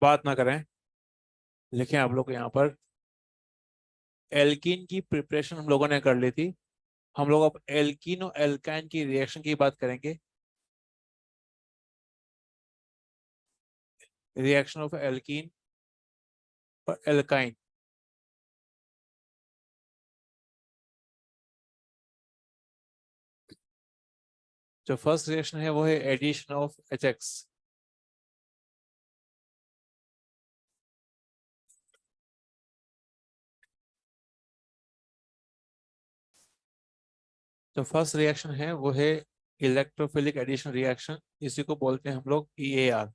बात ना करें, लिखें आप लोग यहाँ पर। एल्कीन की प्रिपरेशन हम लोगों ने कर ली थी। हम लोग अब एल्कीन और एल्काइन की रिएक्शन की बात करेंगे। रिएक्शन ऑफ एल्कीन और एल्काइन। जो फर्स्ट रिएक्शन है वो है एडिशन ऑफ HX। जो फर्स्ट रिएक्शन है वो है इलेक्ट्रोफिलिक एडिशन रिएक्शन, इसी को बोलते हैं हम लोग EAR।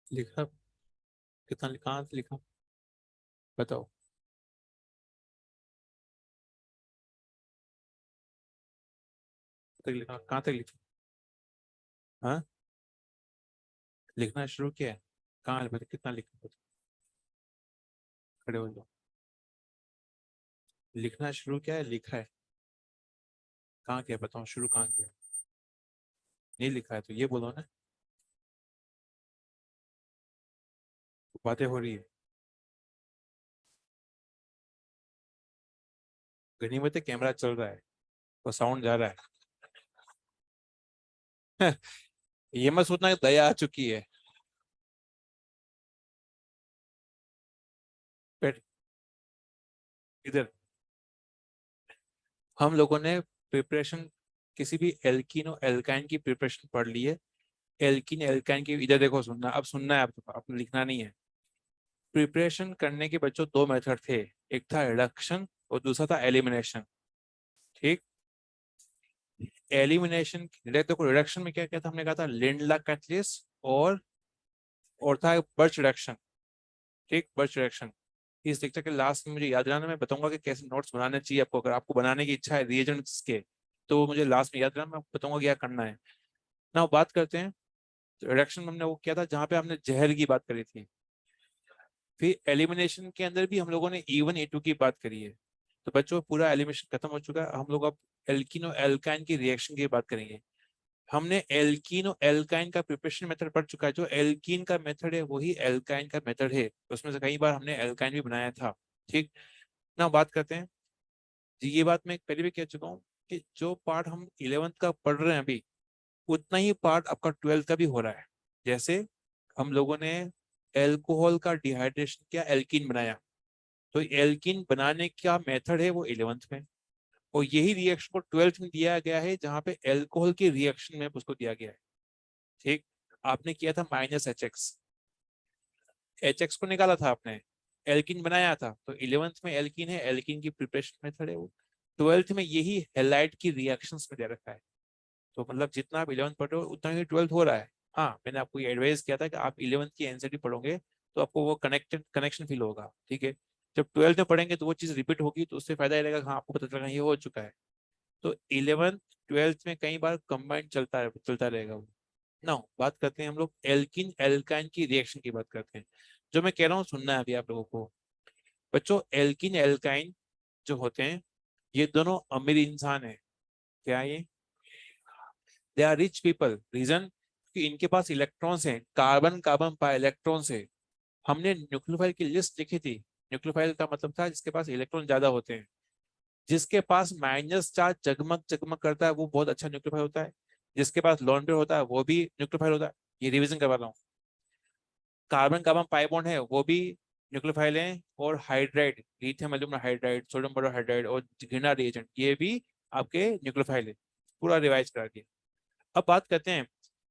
लिखा? कितना कहाँ से लिखा बताओ। तक लिखा, कहाँ तक लिखा? हाँ, लिखना शुरू किया है? कहाँ है? बताओ कितना लिखा, बताओ। खड़े हो जाओ। लिखना शुरू किया है, लिखा है? कहाँ किया बताओ, शुरू कहाँ किया? नहीं लिखा है तो ये बोलो ना। बातें हो रही है। गनीमत है कैमरा चल रहा है और साउंड जा रहा है। ये मत सोचना कि दया आ चुकी है। बैठ इधर। हम लोगों ने प्रिपरेशन किसी भी एल्कीन और एल्काइन की प्रिपरेशन पढ़ ली है। एल्कीन एल्काइन की इधर देखो, सुनना, अब सुनना है आपको, आपने लिखना नहीं है। प्रिपरेशन करने के बच्चों दो मेथड थे। एक था रिडक्शन और दूसरा था एलिमिनेशन। ठीक। एलिमिनेशन, देखो रिडक्शन में क्या क्या था, हमने कहा था लिंडला कैटलिस्ट और था बर्च रिडक्शन। ठीक, बर्च रिडक्शन। इस लेक्चर के लास्ट में मुझे याद दिलाना, मैं बताऊंगा कि कैसे नोट्स बनाने चाहिए आपको। अगर आपको बनाने की इच्छा है रिएजेंट्स के, तो मुझे लास्ट में याद दिलाना, मैं आपको बताऊंगा क्या करना है ना। बात करते हैं। तो रिडक्शन में हमने वो किया था जहां पे हमने जहर की बात करी थी। फिर एलिमिनेशन के अंदर भी हम लोगों ने E1 E2 की बात करी है। तो बच्चों पूरा एलिमिनेशन खत्म हो चुका है, हम लोग अब एल्कीन और एल्काइन की रिएक्शन की बात करेंगे। हमने एल्कीन और एल्काइन का प्रिपरेशन मेथड पढ़ चुका है। जो एल्कीन का मेथड है वही एल्काइन का मेथड है, उसमें से कई बार हमने एल्काइन भी बनाया था। ठीक। ना बात करते हैं जी। ये बात मैं पहले भी कह चुका हूँ कि जो पार्ट हम 11th का पढ़ रहे हैं अभी, उतना ही पार्ट आपका 12th का भी हो रहा है। जैसे हम लोगों ने एल्कोहल का डिहाइड्रेशन किया, एल्कीन बनाया। तो एल्कीन बनाने का मेथड है वो 11th में, और यही रिएक्शन को 12th में दिया गया है, जहाँ पे एल्कोहल की रिएक्शन में उसको दिया गया है। ठीक। आपने किया था -HX। HX को निकाला था आपने, एल्कीन बनाया था। तो 11th में एल्कीन है, एल्कीन की प्रिपरेशन मेथड है वो। 12th में यही हेलाइट की रिएक्शंस में दे रखा है। तो मतलब जितना आप 11th पढ़ रहे हो उतना ही 12th हो रहा है। हाँ, मैंने आपको ये एडवाइस किया था कि आप 11th की एनसीईआरटी पढ़ोगे तो आपको वो कनेक्टेड कनेक्शन फील होगा। ठीक है। जब 12th में पढ़ेंगे तो वो चीज़ रिपीट होगी, तो उससे फायदा ये रहेगा, हाँ आपको पता चलेगा ये हो चुका है। तो 11th 12th में कई बार कंबाइंड चलता रहेगा वो। ना बात करते हैं हम लोग एल्किन एल्काइन की रिएक्शन की बात करते हैं। जो मैं कह रहा हूँ सुनना है अभी आप लोगों को। बच्चों एल्किन एल्काइन जो होते हैं, ये दोनों अमीर इंसान है। क्या ये? They are rich people. Reason कि इनके पास इलेक्ट्रॉन्स हैं, कार्बन कार्बन पाई इलेक्ट्रॉन्स है। हमने न्यूक्लियोफाइल की लिस्ट लिखी थी। न्यूक्लियोफाइल का मतलब था जिसके पास इलेक्ट्रॉन ज्यादा होते हैं। जिसके पास माइनस चार्ज जगमग जगमग करता है वो बहुत अच्छा न्यूक्लियोफाइल होता है। जिसके पास लोन पेयर होता है वो भी न्यूक्लियोफाइल होता है। ये रिवीजन करवा रहा हूँ। कार्बन कार्बन पाई बॉन्ड है वो भी न्यूक्लियोफाइल है। और hydride, lithium aluminium hydride, sodium borohydride और घृणा रिएजेंट, ये भी आपके न्यूक्लियोफाइल है। पूरा रिवाइज करा दिया। अब बात करते हैं,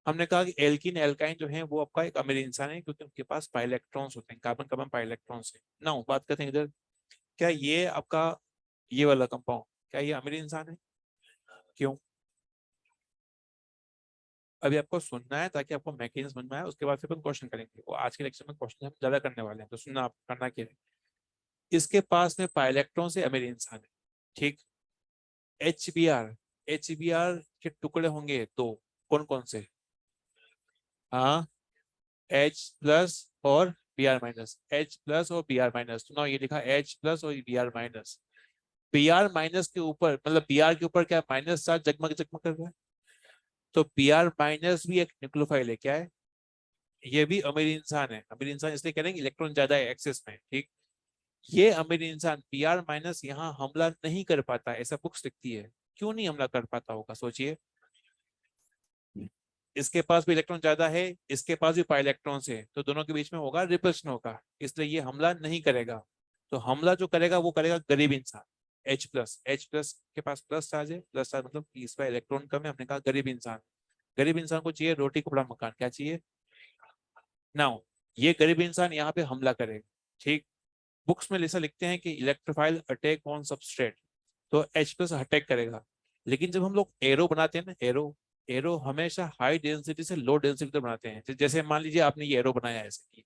हमने कहा कि एल्कीन एल्काइन जो है वो आपका एक अमीर इंसान है क्योंकि उनके पास पाई इलेक्ट्रॉन्स होते हैं, कार्बन कार्बन पाई इलेक्ट्रॉन्स है ना। बात करते हैं इधर, क्या ये आपका ये वाला कंपाउंड, क्या ये अमीर इंसान है? क्यों? अभी आपको सुनना है ताकि आपको मैकेनिज्म समझ में आए, उसके बाद फिर अपन क्वेश्चन करेंगे। वो आज के लेक्चर में क्वेश्चन हम ज्यादा करने वाले हैं, तो सुनना, आप करना क्या है। इसके पास में पाई इलेक्ट्रॉन से अमीर इंसान है, ठीक। एच बी आर के टुकड़े होंगे दो, कौन कौन से? हाँ, H प्लस और Br माइनस, H प्लस और Br माइनस। तो ना ये लिखा H प्लस और Br माइनस। Br माइनस के ऊपर, मतलब Br के ऊपर क्या माइनस चार्ज जगमग जगमग कर रहा है, तो Br माइनस भी एक न्यूक्लियोफाइल है, क्या है? ये भी अमीर इंसान है। अमीर इंसान इसलिए कह रहे हैं इलेक्ट्रॉन ज्यादा है एक्सेस में, ठीक। ये अमीर इंसान Br माइनस यहाँ हमला नहीं कर पाता, ऐसा बुक्स लिखती है। क्यों नहीं हमला कर पाता होगा, सोचिए। इसके पास भी इलेक्ट्रॉन ज्यादा है, इसके पास भी पाई इलेक्ट्रॉन है, तो दोनों के बीच में होगा रिपल्शन होगा, इसलिए ये हमला नहीं करेगा। तो हमला जो करेगा वो करेगा गरीब इंसान। H प्लस के पास प्लस चार्ज है, प्लस चार्ज मतलब कि इसका इलेक्ट्रॉन कम है, हमने कहा गरीब इंसान। गरीब इंसान को चाहिए रोटी कपड़ा मकान, क्या चाहिए? नाउ ये गरीब इंसान यहाँ पे हमला करेगा, ठीक। बुक्स में ऐसा लिखते हैं कि इलेक्ट्रोफाइल अटैक ऑन सबस्ट्रेट, तो H प्लस अटैक करेगा। लेकिन जब हम लोग एरो बनाते हैं ना, एरो एरो हमेशा हाई डेंसिटी से लो डेंसिटी तक बनाते हैं। जैसे मान लीजिए आपने ये एरो बनाया है ऐसे की,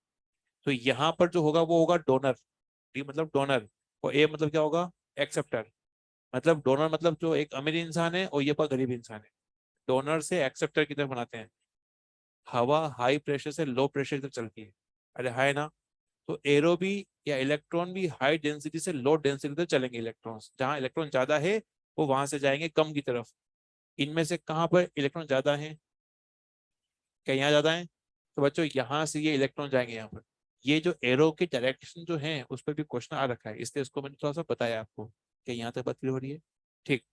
तो यहाँ पर जो होगा वो होगा डोनर। डी मतलब डोनर, और ए मतलब क्या होगा? एक्सेप्टर। मतलब डोनर मतलब जो एक अमीर इंसान है और ये पर गरीब इंसान है। डोनर से एक्सेप्टर की तरफ बनाते हैं। हवा हाई प्रेशर से लो प्रेशर की तरफ चलती है, अरे हाय ना। तो एरो भी या इलेक्ट्रॉन भी हाई डेंसिटी से लो डेंसिटी तक चलेंगे। इलेक्ट्रॉन्स जहां इलेक्ट्रॉन ज्यादा है वो वहां से जाएंगे कम की तरफ। इनमें से कहां पर इलेक्ट्रॉन ज्यादा है? क्या यहाँ ज्यादा है? तो बच्चों यहाँ से ये इलेक्ट्रॉन जाएंगे यहाँ पर। ये जो एरो के डायरेक्शन जो है उस पर भी क्वेश्चन आ रखा है, इसलिए इसको मैंने थोड़ा सा बताया आपको कि यहाँ तक बात क्लियर हो रही है, ठीक।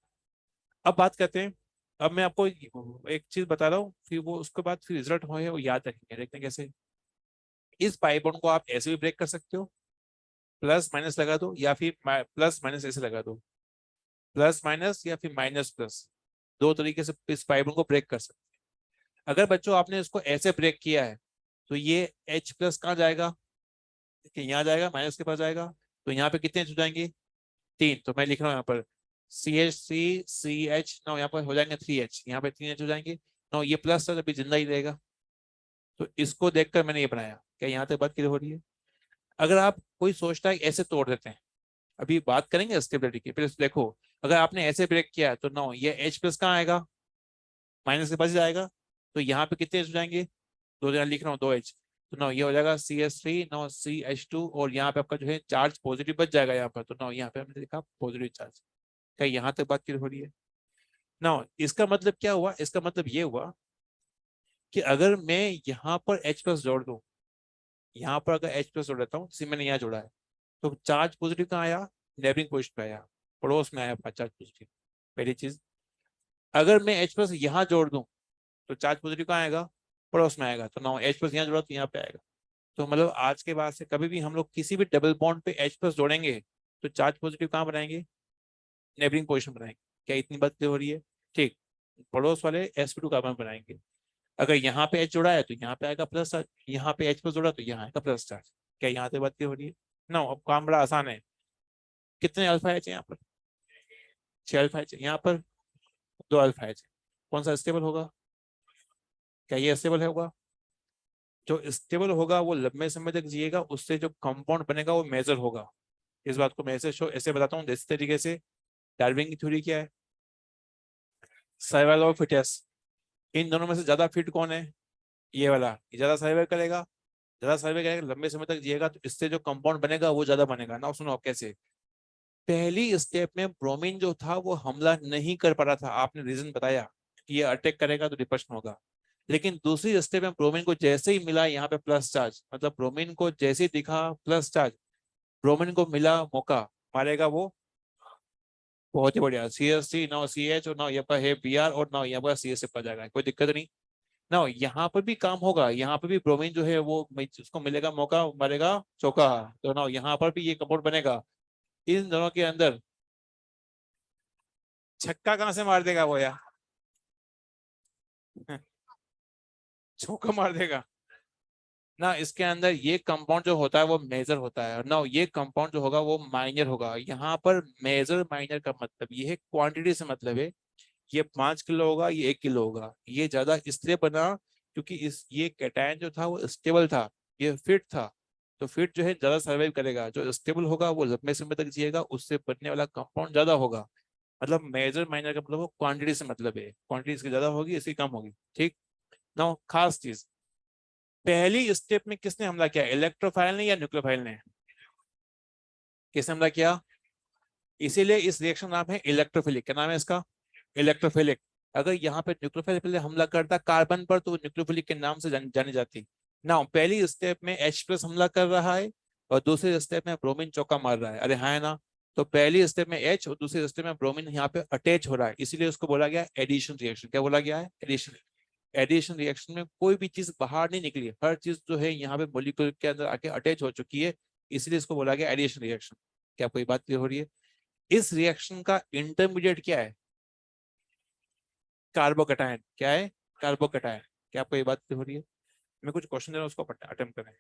अब बात करते हैं। अब मैं आपको एक चीज बता रहा हूँ, फिर वो उसके बाद फिर रिजल्ट हो है वो याद रखेंगे। देखते हैं कैसे। इस पाई बॉन्ड को आप ऐसे भी ब्रेक कर सकते हो, प्लस माइनस लगा दो, या फिर प्लस माइनस ऐसे लगा दो, प्लस माइनस या फिर माइनस प्लस। दो तरीके से इस पाई बॉन्ड को ब्रेक कर सकते हैं। अगर बच्चों आपने इसको ऐसे ब्रेक किया है, तो ये H प्लस कहाँ जाएगा? कि यहाँ जाएगा, माइनस के पास जाएगा। तो यहाँ पे कितने H हो जाएंगे? तीन। तो मैं लिख रहा हूँ यहाँ पर CH ना, यहाँ पर हो जाएंगे 3H, यहाँ पे 3H हो जाएंगे ना। ये प्लस था अभी जिंदा ही रहेगा। तो इसको देखकर मैंने ये बनाया। क्या यहाँ तक बात क्लियर हो रही है? अगर आप कोई सोचता है कि ऐसे तोड़ देते हैं, अभी बात करेंगे स्टेबिलिटी की, फिर देखो। अगर आपने ऐसे ब्रेक किया तो नो, ये H प्लस कहाँ आएगा? माइनस के पास ही जाएगा। तो यहाँ पे कितने H हो जाएंगे? दो जगह लिख रहा हूँ, 2H। तो नो ये हो जाएगा CH3, नो CH2, और यहाँ पे आपका जो है चार्ज पॉजिटिव बच जाएगा यहाँ पर। तो नो यहाँ पे हमने लिखा पॉजिटिव चार्ज। क्या यहाँ तक बात क्लियर हो रही है? नो इसका मतलब क्या हुआ? इसका मतलब ये हुआ कि अगर मैं यहाँ पर H प्लस जोड़ दूं, यहाँ पर अगर H प्लस जोड़ देता हूँ, जैसे मैंने यहाँ जोड़ा है, तो चार्ज पॉजिटिव कहाँ आया? नेबरिंग पोजिशन पे आया, पड़ोस में आया चार्ज पॉजिटिव। पहली चीज। अगर मैं H प्लस यहाँ जोड़ दूं, तो चार्ज पॉजिटिव कहाँ आएगा? पड़ोस में आएगा। तो ना H प्लस यहाँ जोड़ा तो यहाँ पे आएगा। तो मतलब आज के बाद से कभी भी हम लोग किसी भी डबल बॉन्ड पे H प्लस जोड़ेंगे, तो चार्ज पॉजिटिव कहाँ बनाएंगे? नेबरिंग पोजिशन बनाएंगे। क्या इतनी बात क्लियर हो रही है? ठीक। पड़ोस वाले sp2 कार्बन बनाएंगे। अगर यहाँ पे H जोड़ा है तो यहाँ पे आएगा प्लस चार्ज, यहाँ पे H प्लस जोड़ा तो यहाँ आएगा प्लस चार्ज। क्या यहाँ पे बात क्लियर हो रही है? ना अब काम बड़ा आसान है। कितने अल्फा H है यहाँ पर? 6 अल्फा H है। यहाँ पर 2 अल्फा H है। कौन सा स्टेबल होगा? क्या ये स्टेबल होगा? जो स्टेबल होगा वो लंबे समय तक जिएगा, उससे जो कंपाउंड बनेगा वो मेजर होगा। इस बात को मैं ऐसे बताता हूँ इस तरीके से। डार्विन की थ्योरी क्या है? Survival of fittest. इन दोनों में से ज्यादा फिट कौन है? ये वाला, ये ज्यादा सर्वाइव करेगा। ज्यादा सर्वाइव करेगा, लंबे समय तक जिएगा, तो इससे जो कंपाउंड बनेगा वो ज्यादा बनेगा ना। सुनो कैसे। पहली स्टेप में ब्रोमीन जो था वो हमला नहीं कर पा रहा था, आपने रीजन बताया कि ये अटैक करेगा तो डिप्रेशन होगा। लेकिन दूसरी स्टेप में ब्रोमीन को जैसे ही मिला यहाँ पे प्लस चार्ज, मतलब ब्रोमीन को जैसे ही दिखा प्लस चार्ज, ब्रोमीन को मिला मौका, मारेगा वो। बहुत ही बढ़िया। CH3 नाउ CH, और नाउ यहाँ पर है Br, और नाउ यहाँ पर CH से पा जाएगा, कोई दिक्कत नहीं। ना यहाँ पर भी काम होगा, यहाँ पर भी ब्रोमीन जो है वो उसको मिलेगा मौका, मारेगा चौका। तो ना यहाँ पर भी ये कंपाउंड बनेगा। इन दोनों के अंदर छक्का कहां से मार देगा वो यार? झोंका मार देगा ना। इसके अंदर ये कंपाउंड जो होता है वो मेजर होता है ना, ये कंपाउंड जो होगा वो माइनर होगा। यहाँ पर मेजर माइनर का मतलब ये है क्वांटिटी से मतलब है। ये 5 किलो होगा, ये 1 किलो होगा। ये ज्यादा इसलिए बना क्योंकि इस ये कैटायन जो था वो स्टेबल था, ये फिट था। तो फिट जो है ज्यादा सर्वाइव करेगा, जो स्टेबल होगा वो लंबे समय तक जिएगा, उससे बनने वाला कंपाउंड ज्यादा होगा। मतलब मेजर माइनर का मतलब वो क्वांटिटी से मतलब है, क्वांटिटी इसकी ज्यादा होगी इसकी कम होगी। ठीक ना। खास चीज, पहली स्टेप में किसने हमला किया, इलेक्ट्रोफाइल ने या न्यूक्लियोफाइल ने? किसने हमला किया? इसीलिए इस रिएक्शन नाम है इलेक्ट्रोफिलिक। क्या नाम है इसका? इलेक्ट्रोफिलिक। अगर यहाँ पे न्यूक्लियोफाइल पहले हमला करता कार्बन पर तो वो न्यूक्लियोफिलिक के नाम से जानी जाती ना। पहली स्टेप में H+ हमला कर रहा है और दूसरे स्टेप में ब्रोमीन चौका मार रहा है। अरे हाँ है ना। तो पहली स्टेप में H और दूसरे स्टेप में ब्रोमीन यहाँ पे अटैच हो रहा है, इसीलिए उसको बोला गया एडिशन रिएक्शन। क्या बोला गया है? एडिशन। एडिशन रिएक्शन में कोई भी चीज बाहर नहीं निकली, हर चीज जो है यहाँ पे मॉलिक्यूल के अंदर आके अटैच हो चुकी है, इसलिए इसको बोला गया एडिशन रिएक्शन। क्या कोई बात क्लियर हो रही है? इस रिएक्शन का इंटरमीडिएट क्या है? कार्बोकैटायन। क्या है? कार्बोकैटायन। क्या आपको ये बात क्लियर हो रही है? मैं कुछ क्वेश्चन दे रहा हूँ, उसको अटेम्प्ट करें।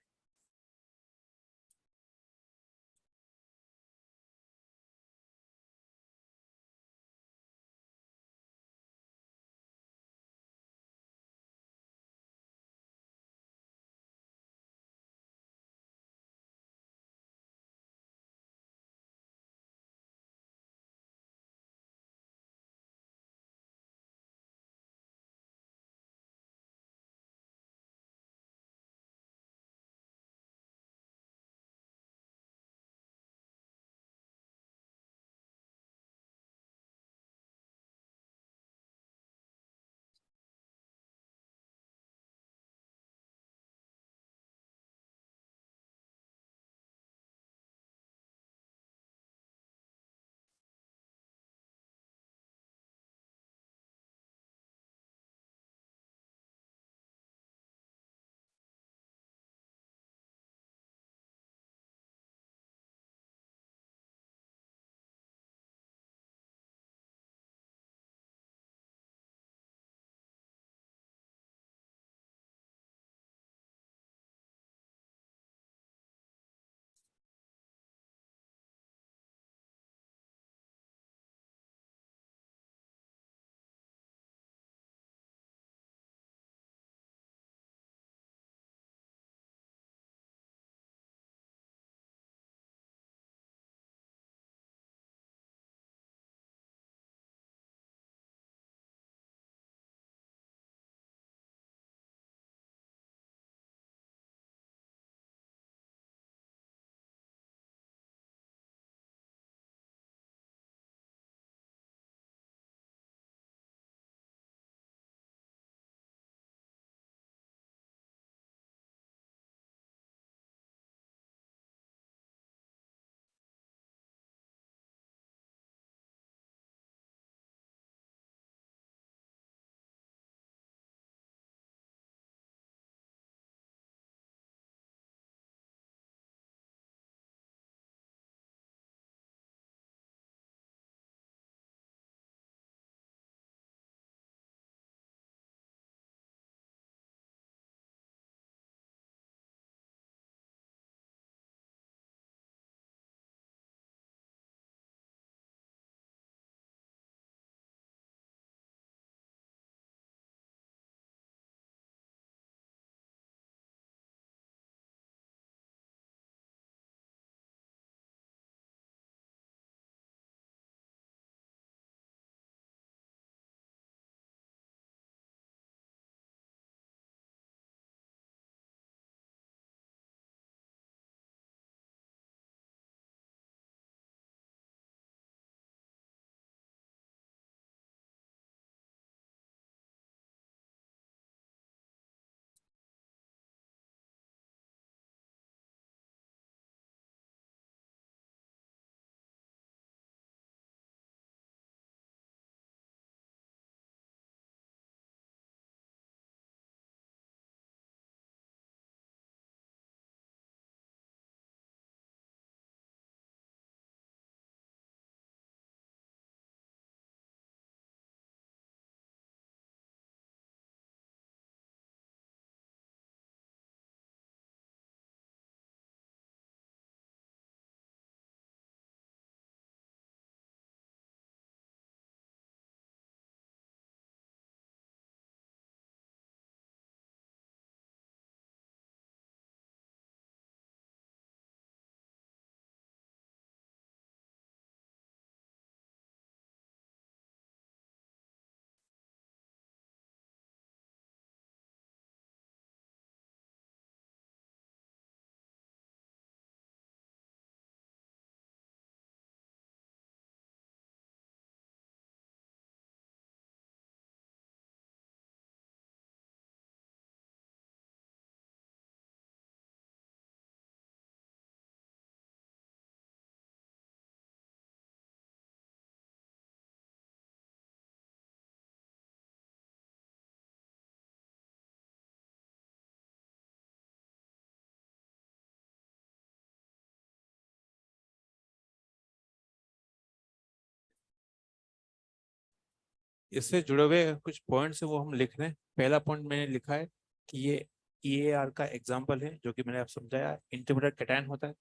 इससे जुड़े हुए कुछ पॉइंट्स है वो हम लिख रहे हैं। पहला पॉइंट मैंने लिखा है कि ये EAR का एग्जाम्पल है, जो कि मैंने आप समझाया, इंटरमीडिएट कैटायन होता है।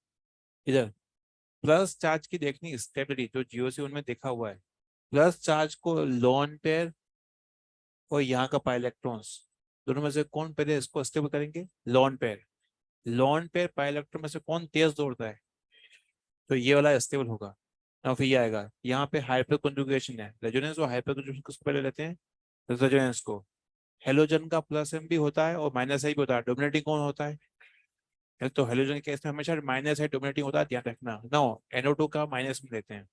इधर प्लस चार्ज की देखनी स्टेबिलिटी, जो जीओसी उनमें देखा हुआ है। प्लस चार्ज को लोन पेयर और यहाँ का पाई इलेक्ट्रॉन्स, दोनों में से कौन पहले इसको स्टेबल करेंगे? Lone pair. Lone pair pi electron में से कौन तेज दौड़ता है? तो ये वाला स्टेबल होगा। और फिर ये आएगा, यहाँ पे हाइपर कंजुगेशन है, रेजोनेंस और हाइपर कंजुगेशन किसको पहले लेते हैं? रेजोनेंस को। हेलोजन का प्लस एम भी होता है और माइनस आई भी होता है, डोमिनेटिंग कौन होता है? तो हेलोजन के केस में हमेशा माइनस आई डोमिनेटिंग होता है, ध्यान रखना। नो, NO2 का माइनस में लेते हैं।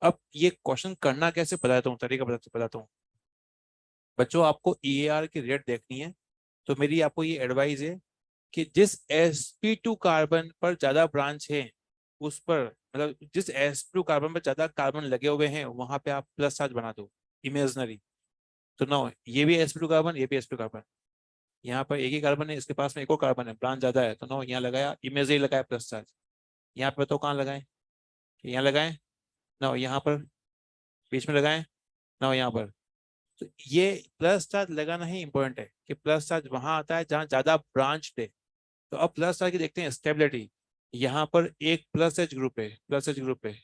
अब ये क्वेश्चन करना कैसे बताता हूँ, तरीका बताता हूँ। बच्चों आपको EAR की रेट देखनी है, तो मेरी आपको ये एडवाइस है कि जिस sp2 कार्बन पर ज्यादा ब्रांच है, उस पर, मतलब जिस sp2 कार्बन पर ज्यादा कार्बन लगे हुए हैं, वहां पे आप प्लस चार्ज बना दो, इमेजनरी। तो ना, ये भी sp2 कार्बन, ये भी sp2 कार्बन, यहाँ पर एक ही कार्बन है, इसके पास में एक और कार्बन है, ब्रांच ज्यादा है, तो नो यहाँ लगाया इमेजनरी, लगाया प्लस चार्ज। यहाँ पे तो कहाँ लगाएं? यहाँ लगाएं ना, यहाँ पर बीच में लगाएं ना, यहाँ पर। तो ये प्लस चार्ज लगाना ही इंपॉर्टेंट है कि प्लस चार्ज वहां आता है जहां ज्यादा ब्रांच है। तो अब प्लस चार्ज की देखते हैं स्टेबिलिटी। यहाँ पर एक प्लस एच ग्रुप है, प्लस एच ग्रुप है।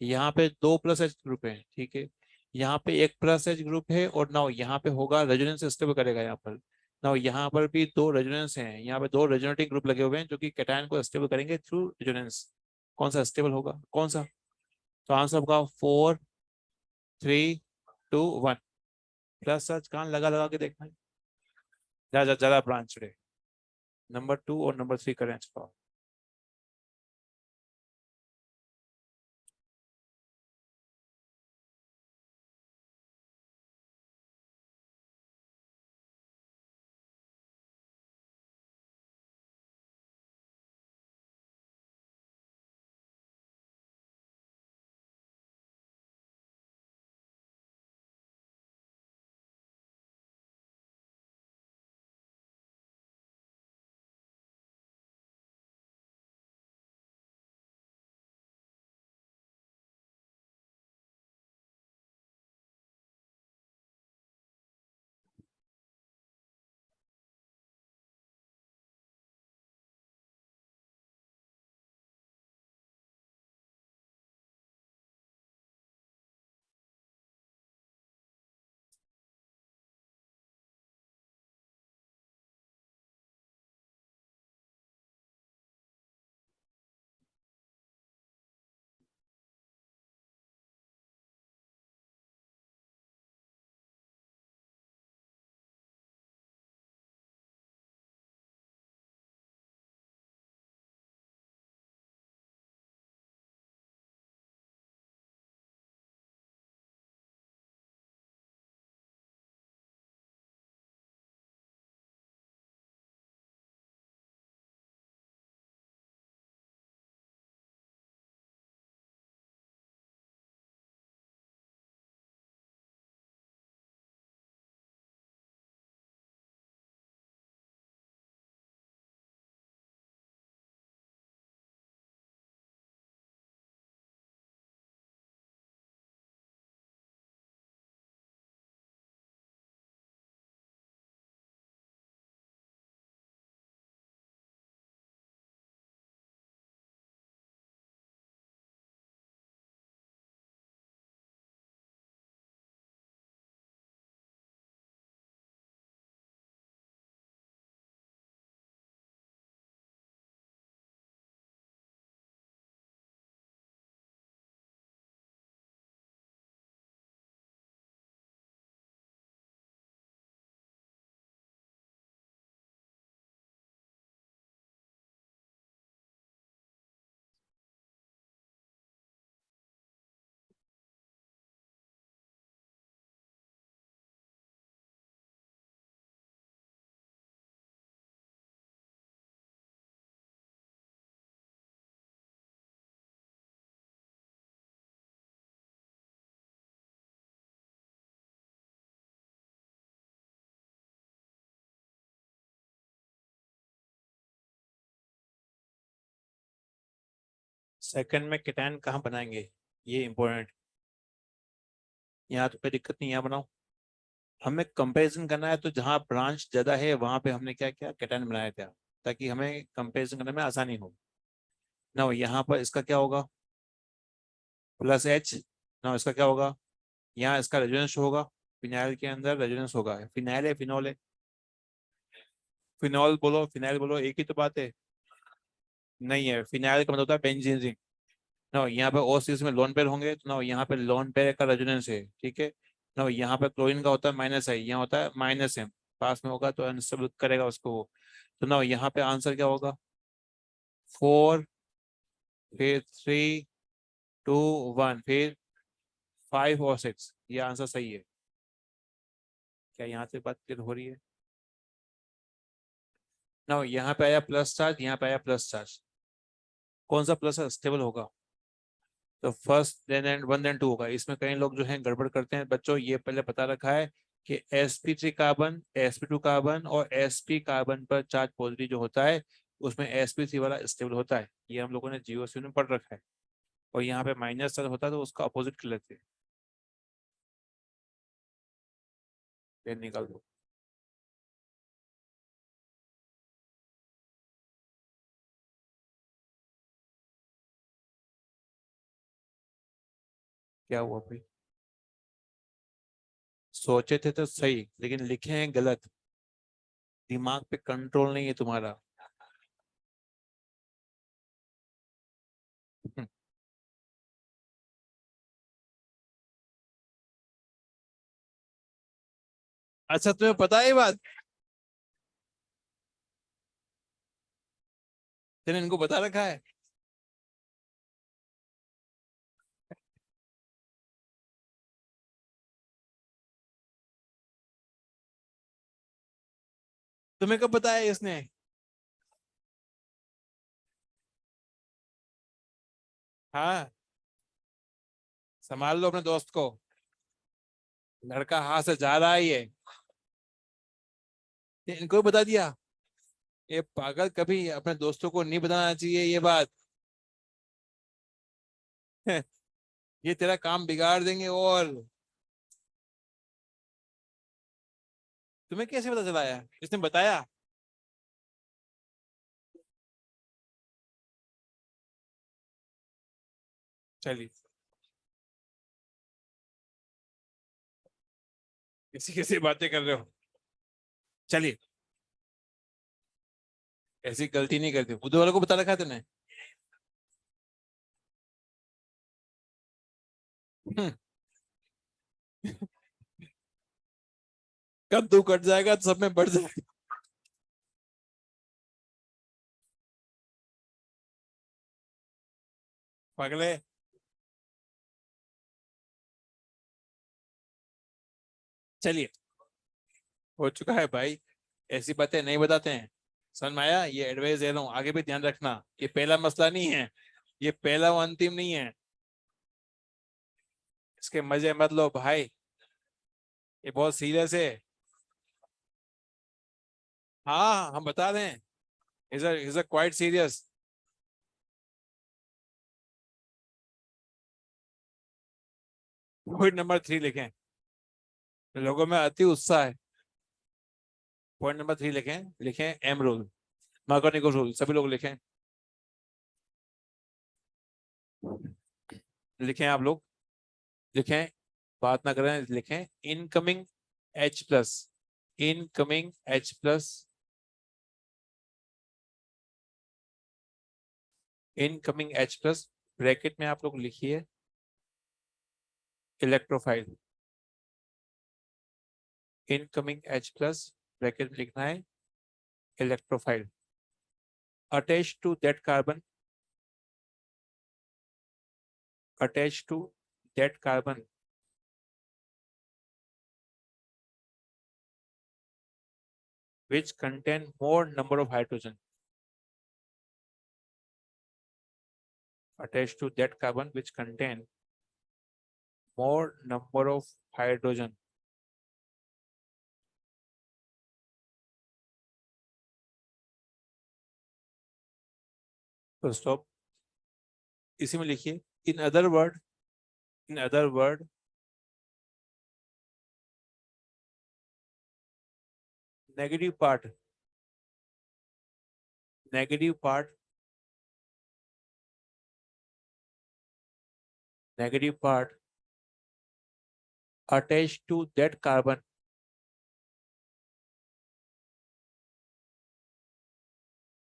यहाँ पे दो प्लस एच ग्रुप है, ठीक है। यहाँ पे एक प्लस एच ग्रुप है, और नाउ यहाँ पे होगा रेजोनेंस स्टेबल करेगा यहाँ पर। नाउ यहाँ पर भी दो रेजोनेंस हैं, यहाँ पे दो रेजोनेटिंग ग्रुप लगे हुए हैं जो कि कैटायन को स्टेबल करेंगे थ्रू रेजोनेंस। कौन सा स्टेबल होगा, कौन सा? तो आंसर होगा 4, 3, 2, 1। प्लस चार्ज कहाँ लगा लगा के देखना है, ज्यादा ज्यादा ब्रांच है। नंबर 2 और नंबर 3 करें इसका। सेकंड में कैटायन कहाँ बनाएंगे, ये इंपॉर्टेंट। यहाँ तो कोई दिक्कत नहीं, यहाँ बनाओ। हमें कंपैरिजन करना है, तो जहाँ ब्रांच ज्यादा है वहां पे हमने क्या किया, कैटायन बनाया था, ताकि हमें कंपैरिजन करने में आसानी हो ना। यहाँ पर इसका क्या होगा, प्लस एच ना, इसका क्या होगा, यहाँ इसका रेजोनेंस होगा, फिनाइल के अंदर रेजोनेंस होगा, फिनाइल है फिनोल है, फिनॉल बोलो फिनाइल बोलो, एक ही तो बात है। नहीं है, फिनाइल का मतलब होता है बेंजीन रिंग ना, यहाँ पे O6 में लोन पेयर होंगे तो ना, यहाँ पे लोन पेयर का रेजोनेंस है, ठीक है ना। यहाँ पे क्लोरीन का होता है माइनस है, यहाँ होता है माइनस है, पास में होगा तो अनस्टेबल करेगा उसको वो। तो ना यहाँ पे आंसर क्या होगा, 4, फिर 3, 2, 1, फिर 5 और 6, ये आंसर सही है। क्या यहाँ से बात क्लियर हो रही है ना। यहाँ पे आया प्लस चार्ज, यहाँ पे आया प्लस चार्ज, कौन सा प्लस स्टेबल होगा, तो फर्स्ट देन एंड 1 देन 2 होगा। इसमें कई लोग जो है गड़बड़ करते हैं बच्चों, ये पहले पता रखा है कि sp3 कार्बन, sp2 कार्बन और sp कार्बन पर चार्ज पॉजिटिव जो होता है, उसमें sp3 वाला स्टेबल होता है, ये हम लोगों ने जीओसी में पढ़ रखा है। और यहाँ पे माइनस चार्ज होता है तो उसका अपोजिट कर लेते हैं। पेन निकाल दो। क्या हुआ भाई, सोचे थे तो सही लेकिन लिखे हैं गलत, दिमाग पे कंट्रोल नहीं है तुम्हारा। अच्छा तुम्हें पता है ये बात, तेने इनको बता रखा है। तुम्हें कब बताया इसने। हाँ, संभाल लो अपने दोस्त को, लड़का हाथ से जा रहा है ये, इनको भी बता दिया। ये पागल, कभी अपने दोस्तों को नहीं बताना चाहिए ये बात। ये तेरा काम बिगाड़ देंगे। और तुम्हें कैसे पता चला है, इसने बताया। चलिए, किसी किसी बातें कर रहे हो। चलिए, ऐसी गलती नहीं करती, बुद्धू वालों को बता रखा है तूने। हम्म, कब तू कट जाएगा तो सब में बढ़ जाएगा। पगले, चलिए, हो चुका है भाई, ऐसी बातें नहीं बताते हैं। समझ में आया, ये एडवाइस दे रहा हूँ, आगे भी ध्यान रखना, ये पहला मसला नहीं है, ये पहला और अंतिम नहीं है। इसके मजे मत लो भाई, ये बहुत सीरियस है। हाँ हम बता रहे हैं, is a quite serious. Point number 3 लिखें, लोगों में अति उत्साह है। पॉइंट नंबर 3 लिखें, लिखें एम रूल, मार्कोनिको रूल, सभी लोग लिखें, लिखें आप लोग, लिखें, बात ना करें, लिखें incoming H+, incoming H+, incoming H+, bracket में आप लोग लिखिए इलेक्ट्रोफाइल, इनकमिंग H+, ब्रैकेट में लिखना है electrophile, attach to that carbon, attached to that carbon which contain more number of hydrogen, attached to that carbon which contain more number of hydrogen। तो stop, इसी में लिखिए in other word, in other word negative part, negative part, negative part attached to that carbon,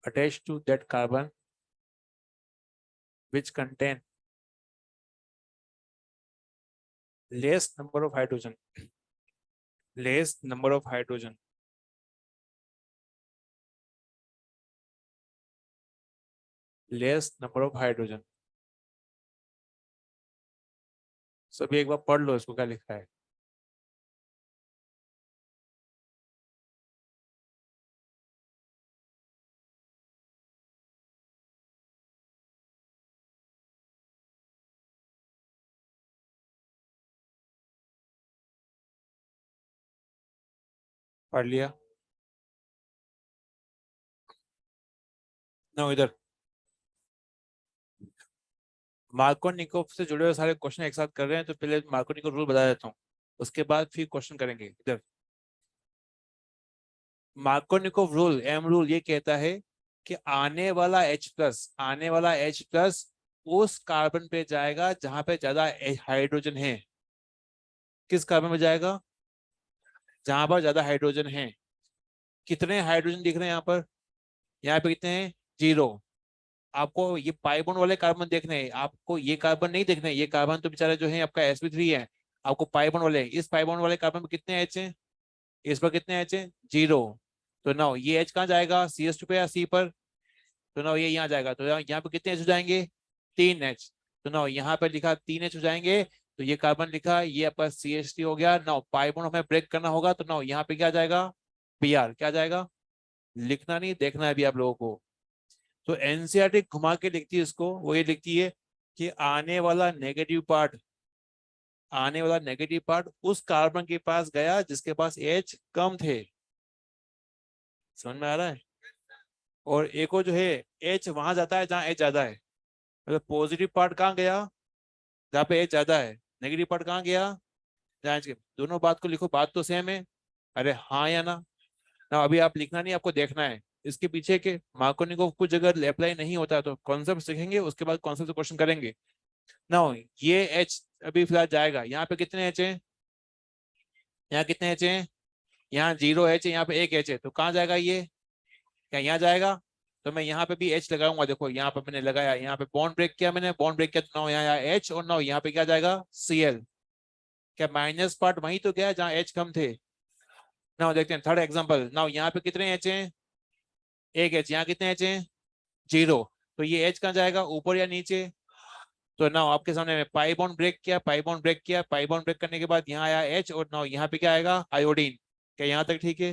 attached to that carbon which contain less number of hydrogen, less number of hydrogen, less number of hydrogen। सभी एक बार पढ़ लो इसको क्या लिखा है। पढ़ लिया ना? इधर मार्कोनिकोव से जुड़े हुए सारे क्वेश्चन एक साथ कर रहे हैं, तो पहले मार्कोनिकोव रूल बता देता हूँ, उसके बाद फिर क्वेश्चन करेंगे। इधर मार्कोनिकोव रूल, एम रूल ये कहता है कि आने वाला H+, आने वाला H+ उस कार्बन पे जाएगा जहां पे ज्यादा हाइड्रोजन है। किस कार्बन में जाएगा? जहां पर ज्यादा हाइड्रोजन है। कितने हाइड्रोजन दिख रहे हैं यहाँ पर? यहाँ पे कितने हैं? 0। आपको ये पाई बॉन्ड वाले कार्बन देखने हैं, आपको ये कार्बन नहीं देखने हैं। ये कार्बन तो बेचारा जो है आपका sp3 है। आपको पाई बॉन्ड वाले, इस पाई बॉन्ड वाले कार्बन में कितने H हैं? इस पर कितने H हैं? 0। तो ना ये H कहाँ जाएगा? CH2 पे या C पर? तो ना ये यहाँ जाएगा। तो यहाँ पे कितने H हो जाएंगे? 3H। तो ना यहाँ पे लिखा 3H हो जाएंगे। तो ये कार्बन लिखा, ये आपका CH3 हो गया। ना पाई बॉन्ड हमें ब्रेक करना होगा, तो ना यहाँ पे क्या जाएगा? Br। क्या जाएगा? लिखना नहीं, देखना है अभी आप लोगों को। तो एनसीईआरटी घुमा के लिखती है इसको, वो ये लिखती है कि आने वाला नेगेटिव पार्ट, आने वाला नेगेटिव पार्ट उस कार्बन के पास गया जिसके पास H कम थे। समझ में आ रहा है? और एक और जो है H वहां जाता है जहां H ज्यादा है। मतलब पॉजिटिव पार्ट कहाँ गया? जहाँ पे H ज्यादा है। नेगेटिव पार्ट कहाँ गया? जहाँ H के। दोनों बात को लिखो, बात तो सेम है। अरे हाँ या ना? ना अभी आप लिखना नहीं, आपको देखना है इसके पीछे के मार्कोनिकोव कुछ जगह अप्लाई नहीं होता है, तो कॉन्सेप्ट सीखेंगे, उसके बाद कॉन्सेप्ट से क्वेश्चन करेंगे ना। ये H अभी फिलहाल जाएगा। यहाँ पे कितने H है? यहाँ कितने H है? यहाँ 0 H है, यहाँ पे 1 H है। तो कहाँ जाएगा ये? क्या यहाँ जाएगा? तो मैं यहाँ पे भी H लगाऊंगा। देखो यहाँ पे मैंने लगाया, यहाँ पे बॉन्ड ब्रेक किया, मैंने बॉन्ड ब्रेक किया, तो नाउ यहाँ H, और नाउ यहाँ पे क्या जाएगा? Cl। क्या माइनस पार्ट वहीं तो गया जहाँ H कम थे। नाउ देखते हैं थर्ड एग्जाम्पल। नाउ यहाँ पे कितने H हैं? 1 H। यहाँ कितने H हैं? 0। तो ये H कहाँ जाएगा? ऊपर या नीचे? तो नाउ आपके सामने में पाई बॉन्ड ब्रेक किया, पाई बॉन्ड ब्रेक किया, पाई बॉन्ड ब्रेक करने के बाद यहाँ आया H, और नाउ यहाँ पे क्या आएगा? आयोडीन। क्या यहाँ तक ठीक है?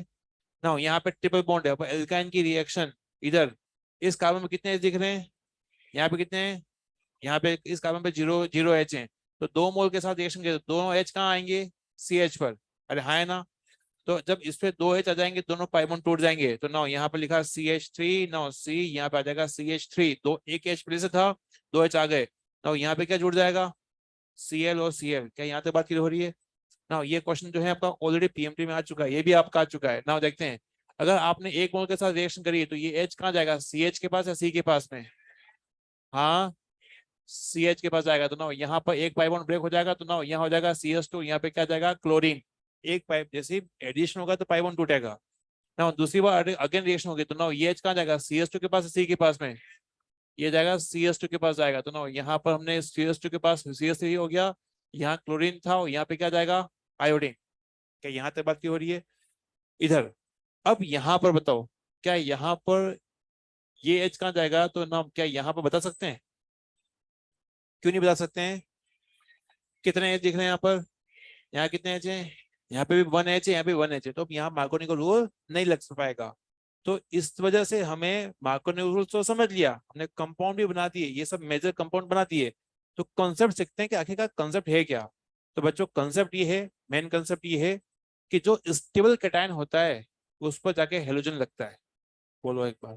नाउ यहाँ पे ट्रिपल बॉन्ड है, एल्काइन की रिएक्शन। इधर इस कार्बन में कितने H दिख रहे हैं? यहाँ पे कितने हैं? यहाँ पे इस कार्बन पे 0 H है। तो 2 मोल के साथ रिएक्शन के दोनों H कहाँ आएंगे? CH पर। अरे हाँ है ना? तो जब इस पे 2H आ जाएंगे, दोनों पाई बॉन्ड टूट जाएंगे। तो नाउ यहाँ पे लिखा CH3, नाउ C यहाँ पे आ जाएगा CH3। दो एक H पहले से था, 2H आ गए। नाउ यहाँ पे क्या जुड़ जाएगा? Cl और Cl। क्या यहाँ तक बात क्लियर हो रही है? नाउ ये क्वेश्चन जो है आपका ऑलरेडी पीएमटी में आ चुका है, ये भी आपका आ चुका है। नाउ देखते हैं, अगर आपने 1 मोल के साथ रिएक्शन करी है तो ये H कहाँ जाएगा? CH के पास या C के पास में? हाँ, CH के पास जाएगा। तो ना यहाँ पर एक पाई बॉन्ड ब्रेक हो जाएगा, तो ना यहाँ हो जाएगा CH2। यहाँ पे क्या जाएगा? क्लोरीन। एक पाइप जैसे एडिशन होगा तो पाई बॉन्ड टूटेगा ना। दूसरी बार अगेन रिएक्शन होगी, तो ना ये H कहाँ जाएगा? CH2 के पास, C के पास में? ये जाएगा CH2 के पास जाएगा। तो ना यहाँ पर हमने CH2 के पास CH3 हो गया, यहाँ क्लोरीन था, और यहाँ पे क्या जाएगा? आयोडीन। क्या यहाँ तक बात की हो रही है? इधर अब यहाँ पर बताओ, क्या यहाँ पर ये H कहाँ जाएगा? तो ना क्या यहाँ पर बता सकते हैं? क्यों नहीं बता सकते हैं? कितने H दिख रहे हैं यहाँ पर? यहाँ कितने H हैं? यहाँ पे भी 1H है, यहाँ पे 1H है। तो अब यहाँ मार्कोनी रूल नहीं लग पाएगा। तो इस वजह से हमें मार्कोनी रूल तो समझ लिया, हमने कंपाउंड भी बना दिए, ये सब मेजर कंपाउंड बना दिए। तो कॉन्सेप्ट सीखते हैं कि आखिरकार कॉन्सेप्ट है क्या। तो बच्चों कॉन्सेप्ट ये है, मेन कॉन्सेप्ट ये है कि जो स्टेबल कैटायन होता है उस पर जाके हेलोजन लगता है। बोलो एक बार।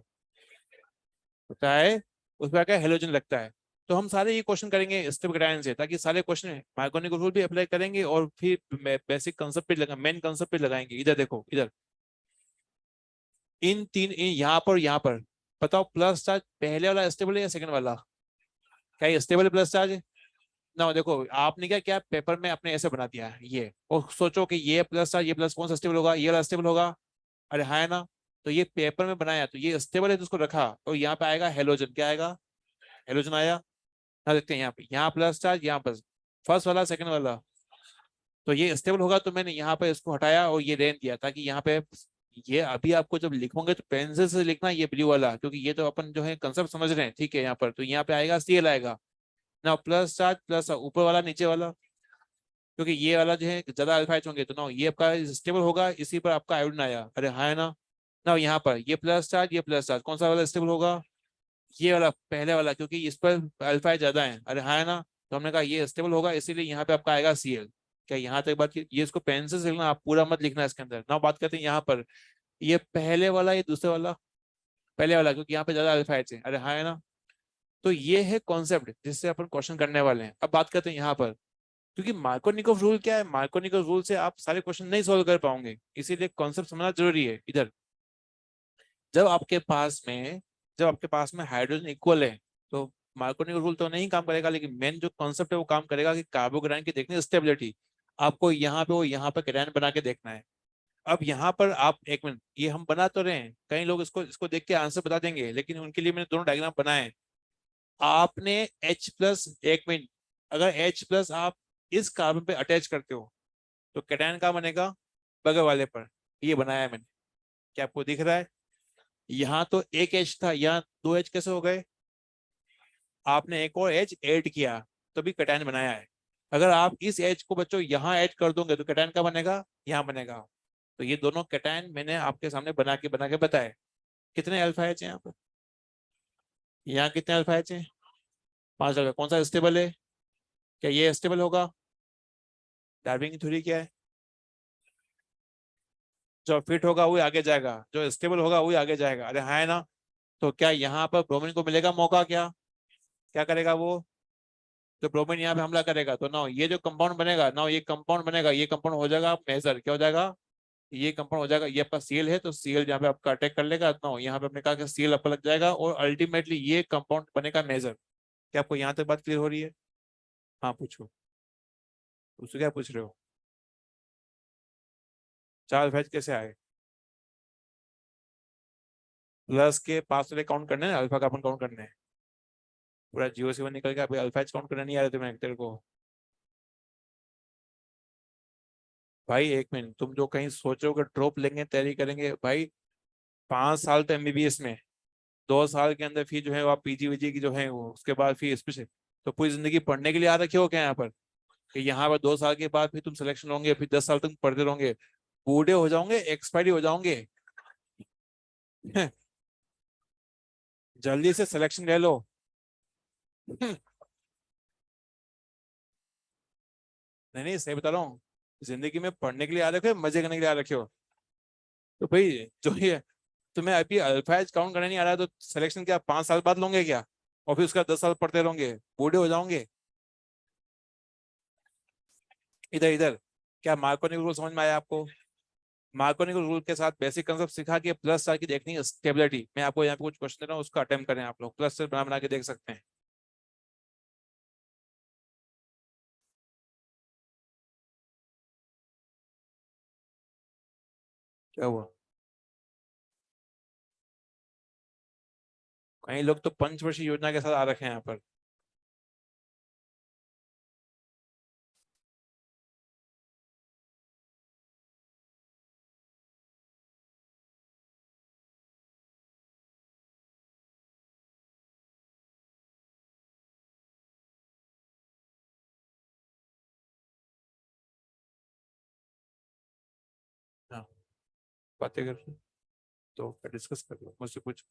होता है, उस पर जाके हेलोजन लगता है। तो हम सारे ये क्वेश्चन करेंगे स्टेबल कैटायन से, ताकि सारे क्वेश्चन मार्कोनी रूल भी अप्लाई करेंगे और फिर बेसिक कॉन्सेप्ट पे लगा, मेन कॉन्सेप्ट पे लगाएंगे। इधर देखो, इधर यहाँ पर बताओ प्लस चार्ज पहले वाला स्टेबल है या सेकंड वाला? क्या ये स्टेबल प्लस चार्ज है? ना देखो आपने क्या क्या पेपर में अपने ऐसे बना दिया है ये, और सोचो कि ये प्लस चार्ज ये प्लस कौन सा स्टेबल होगा, ये वाला स्टेबल होगा। अरे हाँ है ना। तो ये पेपर में बनाया तो ये स्टेबल है तो उसको रखा, और यहाँ पे आएगा हेलोजन, क्या आएगा? हेलोजन आया ना। देखते हैं यहाँ पे, यहाँ प्लस चार्ज यहाँ प्लस, फर्स्ट वाला सेकंड वाला। तो ये स्टेबल होगा तो मैंने यहाँ पे इसको हटाया और ये रहने दिया, ताकि यहाँ पे ये अभी आपको जब लिखोगे तो पेंसिल से लिखना ये ब्लू वाला, क्योंकि ये तो अपन जो है कंसेप्ट समझ रहे हैं, ठीक है। यहाँ पर तो यहाँ पे आएगा सीएल आएगा ना, प्लस चार्ज प्लस ऊपर वाला नीचे वाला, क्योंकि ये वाला जो है ज्यादा अल्फाइज होंगे तो ना ये आपका स्टेबल होगा, इसी पर आपका आयोडीन आया। अरे हाँ है ना। ना यहाँ पर ये प्लस चार्ज ये प्लस चार्ज, कौन सा वाला स्टेबल होगा? ये वाला पहले वाला, क्योंकि इस पर अल्फाइज ज्यादा है। अरे हाँ है ना। तो हमने कहा ये स्टेबल होगा, इसीलिए यहाँ पे आपका आएगा सीएल। क्या यहाँ तक बात की? ये इसको पेंसिल से लिखना, आप पूरा मत लिखना इसके अंदर ना। बात करते हैं यहाँ पर, ये पहले वाला ये दूसरे वाला, पहले वाला क्योंकि यहाँ पे ज्यादा अल्फाइज है। अरे हाँ है ना। तो ये है कॉन्सेप्ट जिससे अपन क्वेश्चन करने वाले हैं। अब बात करते हैं यहाँ पर, क्योंकि मार्कोनिकोव रूल क्या है, मार्कोनिकोव रूल से आप सारे क्वेश्चन नहीं सॉल्व कर पाओगे, इसीलिए कॉन्सेप्ट समझना जरूरी है। इधर जब आपके पास में जब आपके पास में हाइड्रोजन इक्वल है तो मार्कोनिकोव रूल तो नहीं काम करेगा, लेकिन मेन जो कॉन्सेप्ट है वो काम करेगा कि कार्बोकेटायन की देखनी स्टेबिलिटी। आपको यहाँ पे वो यहाँ पे कैटायन बना के देखना है। अब यहाँ पर आप एक मिनट, ये हम बना तो रहे हैं, कई लोग इसको इसको देख के आंसर बता देंगे, लेकिन उनके लिए मैंने दोनों डायग्राम बनाए हैं। आपने H प्लस, एक मिनट, अगर H प्लस आप इस कार्बन पे अटैच करते हो तो कैटायन का बनेगा बगल वाले पर। ये बनाया है मैंने, क्या आपको दिख रहा है? यहाँ तो एक H था, यहाँ दो H कैसे हो गए? आपने एक और H ऐड किया तभी कैटायन बनाया है। अगर आप इस H को बच्चों यहाँ ऐड कर दोगे तो कैटायन का बनेगा, यहाँ बनेगा। तो ये दोनों कैटायन मैंने आपके सामने बना के बताए। कितने अल्फा H है यहाँ पर? यहाँ कितने अल्फा H है? 5 अल्फा। कौन सा स्टेबल है? क्या ये स्टेबल होगा? डार्विन की थ्योरी क्या है? जो फिट होगा वही आगे जाएगा, जो स्टेबल होगा वही आगे जाएगा। अरे हाँ है ना। तो क्या यहाँ पर ब्रोमीन को मिलेगा मौका? क्या क्या करेगा वो? तो ब्रोमीन यहाँ पे हमला करेगा तो ना ये जो कंपाउंड बनेगा ना, ये कंपाउंड बनेगा, ये कंपाउंड हो जाएगा मेजर, क्या हो जाएगा? ये कंपाउंड हो जाएगा, ये आपका सीएल है तो सीएल यहाँ पे आपका अटैक कर लेगा ना, यहाँ पे हमने कहा कि सीएल आपका लग जाएगा और अल्टीमेटली ये कंपाउंड बनेगा मेजर। क्या आपको यहाँ तक बात क्लियर हो रही है? हाँ पूछो, उससे क्या पूछ रहे हो? 4 फेज कैसे आए? प्लस के पास वाले काउंट करने हैं, अल्फा का अपन काउंट करने हैं। पूरा जीरो से वन निकल गया, अभी अल्फा काउंट करने नहीं आ रहे थे मैं तेरे को। भाई एक मिनट, तुम जो कहीं सोच रहे हो कि ड्रॉप लेंगे तैयारी करेंगे, भाई 5 साल तो एमबीबीएस में, 2 साल के अंदर फिर जो है वो आप पीजी वीजी की जो है वो, उसके बाद फिर स्पेशल। तो पूरी जिंदगी पढ़ने के लिए आ रखे हो क्या यहाँ पर? कि यहाँ पर 2 साल के बाद फिर तुम सिलेक्शन होंगे, फिर 10 साल तक पढ़ते रहोगे, बूढ़े हो जाओगे, एक्सपायरी हो जाओगे। जल्दी से सिलेक्शन ले लो। नहीं नहीं सही बता रहा हूँ, जिंदगी में पढ़ने के लिए आ रखे हो, मजे करने के लिए आ रखे हो? तो भाई जो ये तुम्हें अभी अल्फाज काउंट करने नहीं आ रहा है तो सिलेक्शन क्या 5 साल बाद लोगे क्या? और फिर उसका 10 साल पढ़ते रहोगे, बूढ़े हो जाओगे। इधर इधर, क्या मार्कोनी रूल समझ में आया आपको? मार्कोनी रूल के साथ बेसिक कंसेप्ट सिखा के प्लस चार्ज की देखनी है स्टेबिलिटी। मैं आपको यहाँ पे कुछ क्वेश्चन दे रहा हूँ, उसका अटेम्प्ट करें आप लोग, प्लस से बना बना के देख सकते हैं। क्या हुआ? कई लोग तो पंचवर्षीय योजना के साथ आ रखे हैं यहाँ पर। हाँ बातें कर, तो डिस्कस कर लो, मुझसे कुछ।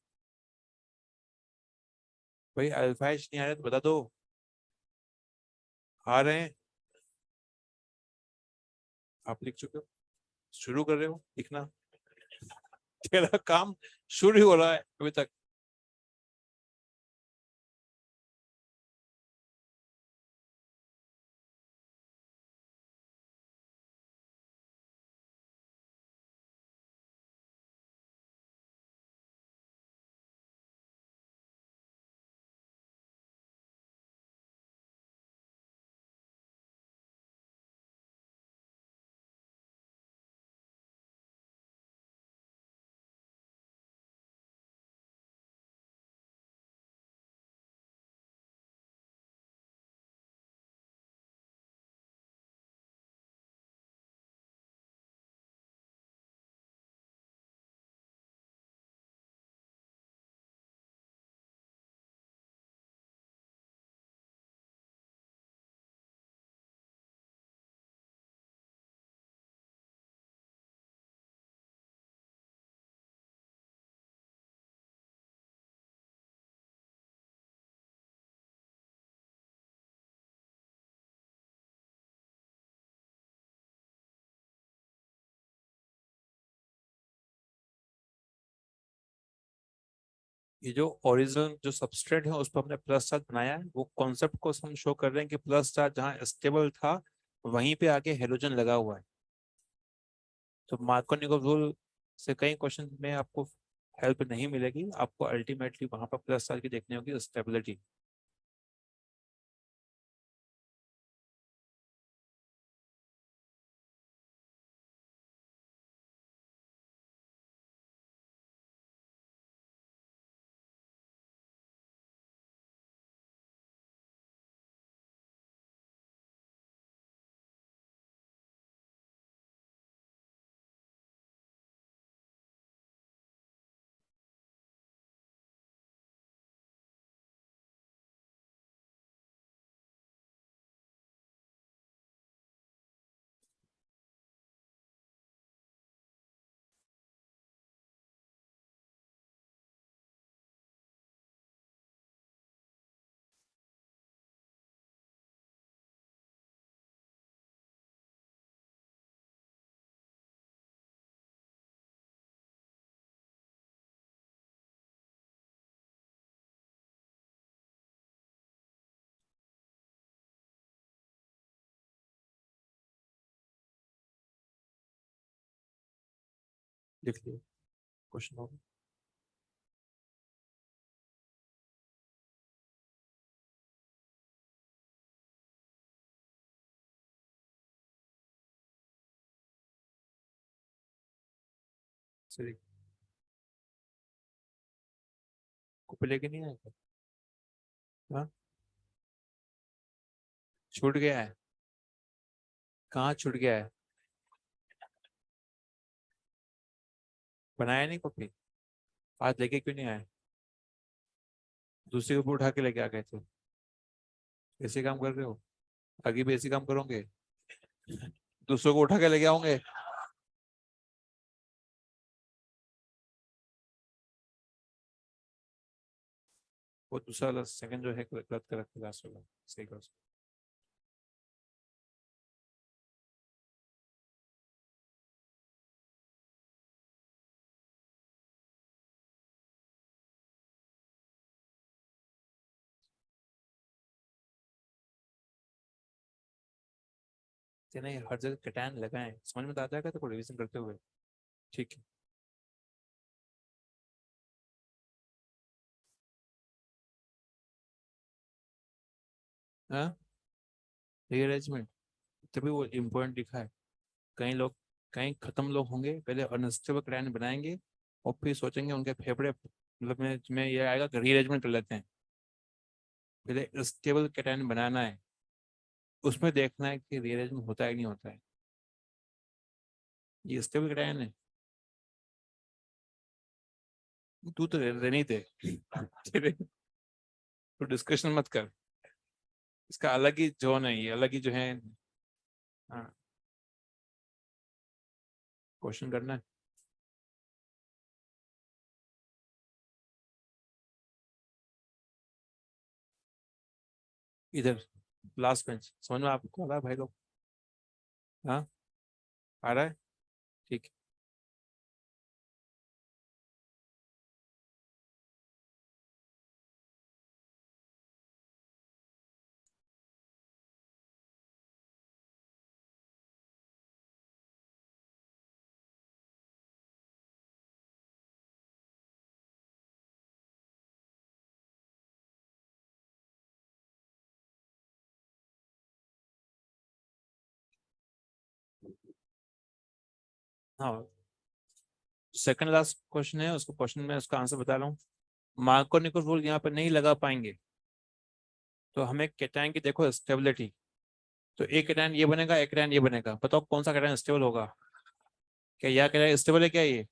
भाई अल्फाइज नहीं आ रहे तो बता दो। आ रहे हैं, आप लिख चुके हो, शुरू कर रहे हो लिखना। तेरा काम शुरू हो रहा है अभी तक। ये जो ओरिजिनल जो सबस्ट्रेट है उस पर हमने प्लस चार्ज बनाया है, वो कॉन्सेप्ट को हम शो कर रहे हैं कि प्लस चार्ज जहाँ स्टेबल था वहीं पे आके हेलोजन लगा हुआ है। तो मार्कोनिकोव रूल से कई क्वेश्चन में आपको हेल्प नहीं मिलेगी, आपको अल्टीमेटली वहां पर प्लस चार्ज की देखनी होगी स्टेबिलिटी। लिख लिया क्वेश्चन होगा। सही। को लेके नहीं आएगा। हाँ, छूट गया है। कहाँ छूट गया है? बनाया नहीं कॉपी? आज लेके क्यों नहीं आए? दूसरी कॉपी उठा के लेके आ गए थे। ऐसे काम कर रहे हो? आगे भी ऐसे काम करोगे? दूसरों को उठा के लेके आओगे? वो दूसरा वाला सेकंड जो है गलत कर रखा लास्ट वाला। सही करो। नहीं, हर जगह कटान लगाए, समझ में तो आ जाएगा तो रिवीजन करते हुए। ठीक है। हाँ, रीअरेंजमेंट तभी वो इम्पोर्टेंट लिखा है। कई लोग, कई खत्म लोग होंगे पहले अनस्टेबल कटान बनाएंगे और फिर सोचेंगे उनके फेफड़े मतलब में ये आएगा कि रीअरेंजमेंट कर लेते हैं। पहले स्टेबल कटान बनाना है, उसमें देखना है कि रीअरेंजमेंट होता है नहीं होता है। ये स्टेबल कटान है। तू तो रहने दे। तो डिस्कशन मत कर। इसका अलग ही जोन है, ये अलग ही जो है। हाँ, क्वेश्चन करना है। इधर लास्ट बेंच, समझ में आपको आ रहा है भाई लोग? हाँ, आ रहा है। ठीक है। हाँ, सेकंड लास्ट क्वेश्चन है, उसको क्वेश्चन में उसका आंसर बता रहा हूँ। मार्कोनिकल रूल यहाँ पर नहीं लगा पाएंगे तो हमें कैटायन की देखो स्टेबिलिटी। तो एक कैटायन ये बनेगा, एक कैटायन ये बनेगा, बताओ कौन सा कैटायन स्टेबल होगा? क्या यह कैटायन स्टेबल है क्या ये?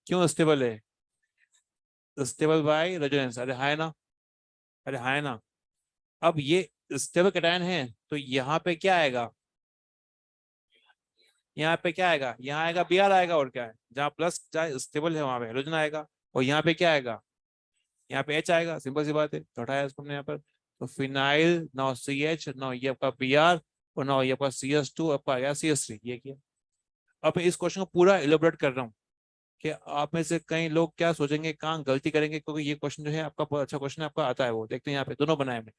क्यों स्टेबल है? Stable by resonance. अरे हाय ना, अरे हाय ना। अब ये स्टेबल कैटायन है तो यहाँ पे क्या आएगा? यहाँ पे क्या आएगा? यहाँ आएगा बी आर आएगा, और क्या है? जहाँ प्लस जहाँ स्टेबल है वहां पे हाइड्रोजन आएगा। और यहाँ पे क्या आएगा? यहाँ पे एच आएगा, सिंपल सी बात है, तो हटाया इसको हमने यहाँ पर। तो phenyl now C H, now ये आपका बी आर, और नाउ ये आपका सी एस टू, आपका आया सी एस थ्री। ये किया। अब मैं इस क्वेश्चन को पूरा इलेबोरेट कर रहा हूँ। कि आप में से कई लोग क्या सोचेंगे, कहाँ गलती करेंगे, क्योंकि ये क्वेश्चन जो है आपका बहुत अच्छा क्वेश्चन है, आपका आता है। वो देखते हैं यहाँ पे दोनों बनाए मैंने।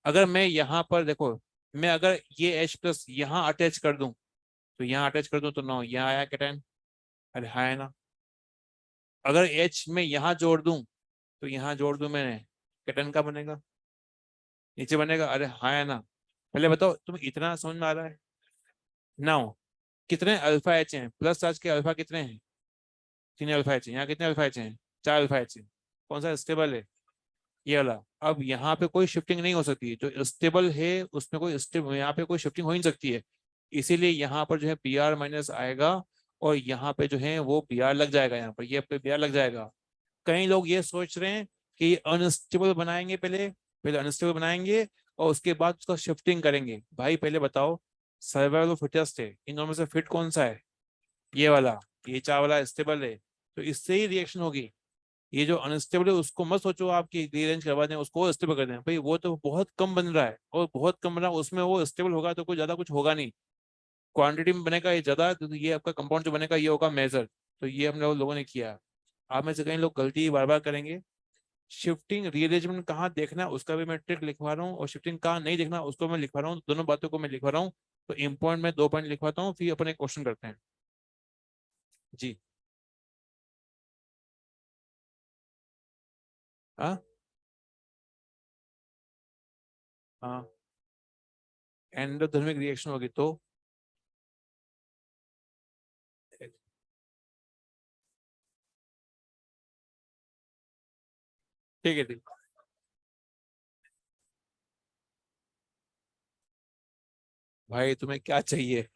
अगर मैं यहाँ पर देखो, मैं अगर ये H प्लस यहाँ अटैच कर दूं, तो यहाँ अटैच कर दूं तो 9 यहाँ आया कैटायन। अरे हाँ है ना। अगर H में यहाँ जोड़ दूं, तो यहाँ जोड़ दूं मैंने, कैटायन का बनेगा, नीचे बनेगा। अरे हाँ है ना। पहले बताओ तुम, इतना समझ में आ रहा है? 9 कितने अल्फा H हैं, प्लस चार्ज के अल्फा कितने हैं? 3 अल्फा H हैं। यहाँ कितने अल्फा H हैं? 4 अल्फा H हैं। कौन सा स्टेबल है? ये वाला। अब यहाँ पे कोई शिफ्टिंग नहीं हो सकती, जो स्टेबल है उसमें कोई स्टेबल, यहाँ पे कोई शिफ्टिंग हो ही नहीं सकती है। इसीलिए यहाँ पर जो है बी आर माइनस आएगा, और यहाँ पे जो है वो बी आर लग जाएगा, यहाँ पर ये पे बी आर लग जाएगा। कई लोग ये सोच रहे हैं कि अनस्टेबल बनाएंगे, पहले पहले अनस्टेबल बनाएंगे और उसके बाद उसका शिफ्टिंग करेंगे। भाई पहले बताओ, सर्वाइवल फिटेस्ट है, इन दोनों में से फिट कौन सा है? ये वाला। ये चार वाला स्टेबल है, तो इससे ही रिएक्शन होगी। ये जो अनस्टेबल है उसको मत सोचो आपकी रीअरेंज करवा दें, उसको स्टेबल कर दें। भाई वो तो बहुत कम बन रहा है, और बहुत कम बन रहा है, उसमें वो स्टेबल होगा तो कोई ज्यादा कुछ होगा नहीं। क्वांटिटी में बनेगा ये ज्यादा, तो ये आपका कंपाउंड जो बनेगा ये होगा मेजर। तो ये हम लोगों ने किया। आप में से कई लोग गलती बार बार करेंगे। शिफ्टिंग रीअरेंजमेंट कहाँ देखना है उसका भी मैं ट्रिक लिखवा रहा हूँ, और शिफ्टिंग कहाँ नहीं देखना उसको मैं लिखवा रहा हूँ, दोनों बातों को मैं लिखवा रहा हूँ। तो इम्पोर्टेंट में 2 पॉइंट लिखवाता हूँ, फिर अपन एक क्वेश्चन करते हैं। जी। हाँ। हाँ। एंडोथर्मिक रिएक्शन होगी तो? ठीक है, ठीक। भाई तुम्हें क्या चाहिए?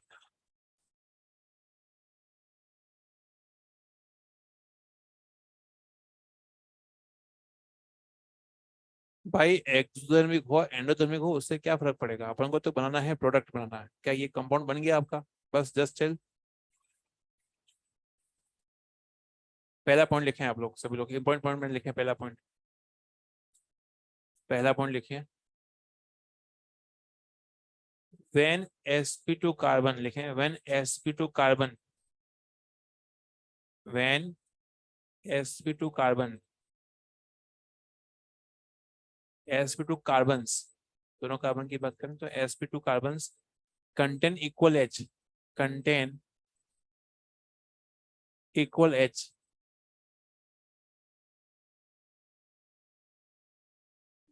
भाई एक्सोथर्मिक हो एंडोथर्मिक हो उससे क्या फर्क पड़ेगा, अपन को तो बनाना है, प्रोडक्ट बनाना है। क्या ये कंपाउंड बन गया आपका? बस जस्ट चिल। पहला पॉइंट लिखे आप लोग, सभी लोग इंपॉर्टेंट पॉइंट में लिखे। पहला पॉइंट, पहला पॉइंट लिखिए। व्हेन sp2 कार्बन लिखें, when sp2 carbon, when sp2 carbon, sp2 carbons, दोनों कार्बन की बात करें तो sp2 carbons contain equal H, contain equal H,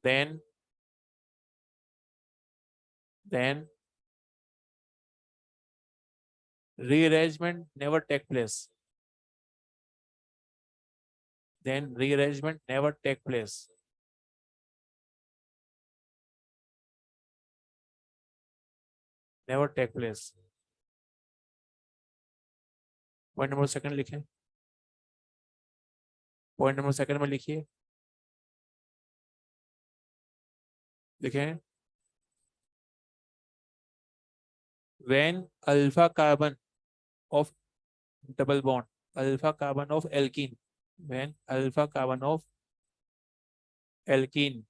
then then rearrangement never take place, then rearrangement never take place, never take place। Point number second लिखें, point number second में लिखिए, लिखें। when alpha carbon of double bond, alpha carbon of alkene, when alpha carbon of alkene,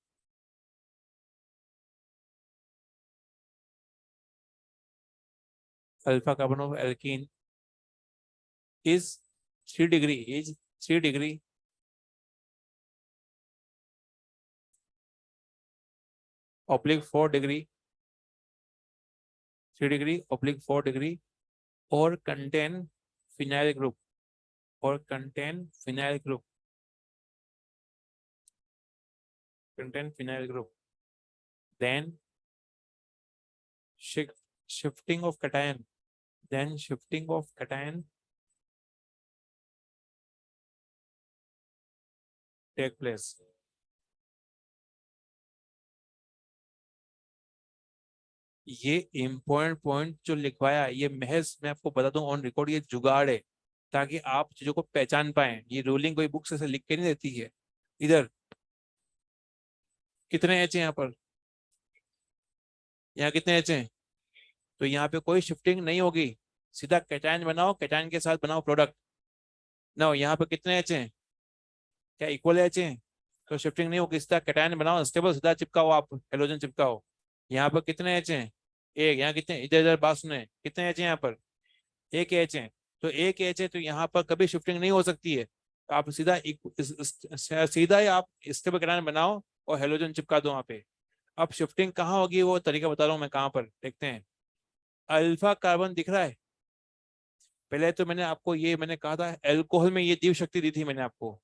alpha carbon of alkene is 3 degree, is 3 degree oblique 4 degree, 3 degree oblique 4 degree, or contain phenyl group, or contain phenyl group, contain phenyl group, then shift, shifting of cation, then shifting of cation take place। ये important point जो लिखवाया, ये महज मैं आपको बता दूं on record, ये जुगाड़ है ताकि आप चीजों को पहचान पाए। ये रूलिंग कोई बुक से लिख के नहीं देती है। इधर कितने एच है यहाँ पर? यहाँ कितने एच हैं? तो यहाँ पे कोई शिफ्टिंग नहीं होगी, सीधा कैटायन बनाओ, कैटायन के साथ बनाओ प्रोडक्ट। ना यहाँ पे कितने एच हैं? क्या इक्वल एच हैं? तो शिफ्टिंग नहीं होगी, सीधा कैटायन बनाओ स्टेबल, सीधा चिपकाओ, आप हेलोजन चिपकाओ। यहाँ पर कितने एच हैं? एक। यहाँ कितने, इधर इधर बात सुने, कितने एच हैं यहाँ पर? एक एच हैं। तो एक एच है, तो यहाँ पर कभी शिफ्टिंग नहीं हो सकती है। तो आप सीधा सीधा ही आप स्टेबल कैटायन बनाओ और हेलोजन चिपका दो वहाँ पे। अब शिफ्टिंग कहाँ होगी वो तरीका बता रहा हूँ मैं, कहाँ पर देखते हैं। अल्फा कार्बन दिख रहा है। पहले तो मैंने आपको ये मैंने कहा था एल्कोहल में ये दीव शक्ति दी थी मैंने आपको।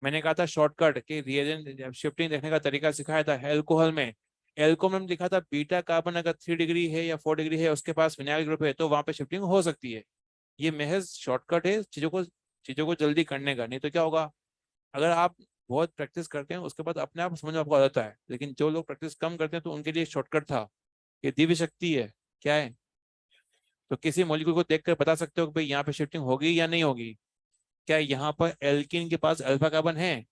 मैंने कहा था शॉर्टकट के रिएजेंट शिफ्टिंग देखने का तरीका सिखाया था एल्कोहल में। एल्कोहल में लिखा था बीटा कार्बन अगर 3 डिग्री है या 4 डिग्री है उसके पास विनाइल ग्रुप है तो वहां पे शिफ्टिंग हो सकती है। ये महज शॉर्टकट है चीजों को जल्दी करने का। नहीं तो क्या होगा, अगर आप बहुत प्रैक्टिस करते हैं उसके बाद अपने आप समझ में आपको आ जाता है, लेकिन जो लोग प्रैक्टिस कम करते हैं तो उनके लिए शॉर्टकट था। ये दिव्य शक्ति है। क्या है, तो किसी मॉलिक्यूल को देखकर बता सकते हो कि भाई यहाँ पे शिफ्टिंग होगी या नहीं होगी। क्या यहाँ पर एल्किन के पास अल्फा कार्बन है?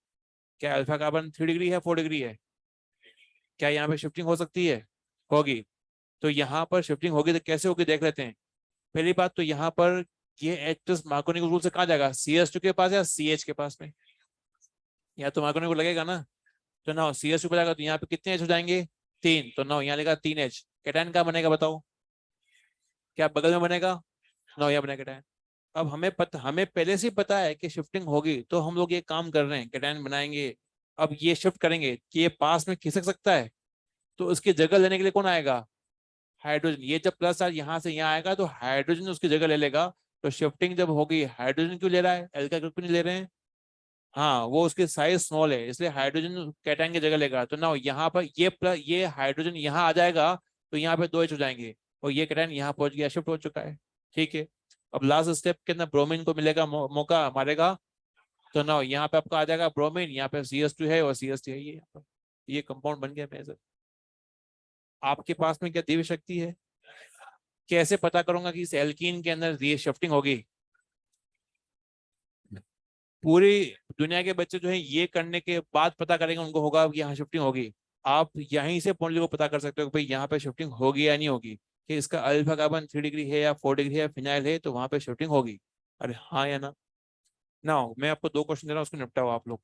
क्या अल्फा कार्बन 3 डिग्री है 4 डिग्री है? क्या यहाँ पे शिफ्टिंग हो सकती है? होगी। तो यहाँ पर शिफ्टिंग होगी तो कैसे होगी देख लेते हैं। पहली बात तो यहाँ पर ये एच प्लस मार्कोनी रूल से कहाँ जाएगा, CS2 के पास या CH के पास में? यहाँ तो मार्कोनी को लगेगा ना। तो ना CS2 पर जाएगा तो यहाँ पे कितने एच हो जाएंगे, 3। तो ना यहाँ लेगा 3H। कैटायन कहाँ बनेगा बताओ, क्या बगल में बनेगा? ना यहाँ बनेगा कैटायन। अब हमें पहले से ही पता है कि शिफ्टिंग होगी तो हम लोग ये काम कर रहे हैं, कैटायन बनाएंगे। अब ये शिफ्ट करेंगे कि ये पास में खिसक सकता है, तो उसकी जगह लेने के लिए कौन आएगा, हाइड्रोजन। ये जब प्लस चार्ज यहाँ से यहाँ आएगा तो हाइड्रोजन उसकी जगह ले लेगा। तो शिफ्टिंग जब होगी, हाइड्रोजन क्यों ले रहा है, एल का ग्रुप नहीं ले रहे हैं। हाँ, वो उसकी साइज स्मॉल है इसलिए हाइड्रोजन कैटायन की जगह लेगा। तो ना यहाँ पर ये हाइड्रोजन यहाँ आ जाएगा तो यहाँ पे 2H हो जाएंगे और ये कैटायन यहाँ पहुंच गया, शिफ्ट हो चुका है। ठीक है। अब लास्ट स्टेप के अंदर ब्रोमीन को मिलेगा मौका मारेगा। तो ना यहाँ पे आपका आ जाएगा ब्रोमीन, यहाँ पे CS2 है और CS3 है, ये यहाँ पर ये कंपाउंड बन गया मेजर। आपके पास में क्या दिव्य शक्ति है? कैसे पता करूंगा कि इस एल्कीन के अंदर ये शिफ्टिंग होगी? पूरी दुनिया के बच्चे जो है ये करने के बाद पता करेंगे उनको होगा कि यहाँ शिफ्टिंग होगी। आप यहीं से पॉइंट को पता कर सकते हो कि भाई यहाँ पे शिफ्टिंग होगी या नहीं होगी, कि इसका अल्फा कार्बन 3 डिग्री है या 4 डिग्री है, फिनाइल है, तो वहां पे शिफ्टिंग होगी। अरे हाँ या ना? ना, मैं आपको 2 क्वेश्चन दे रहा हूँ, उसको निपटाओ आप लोग।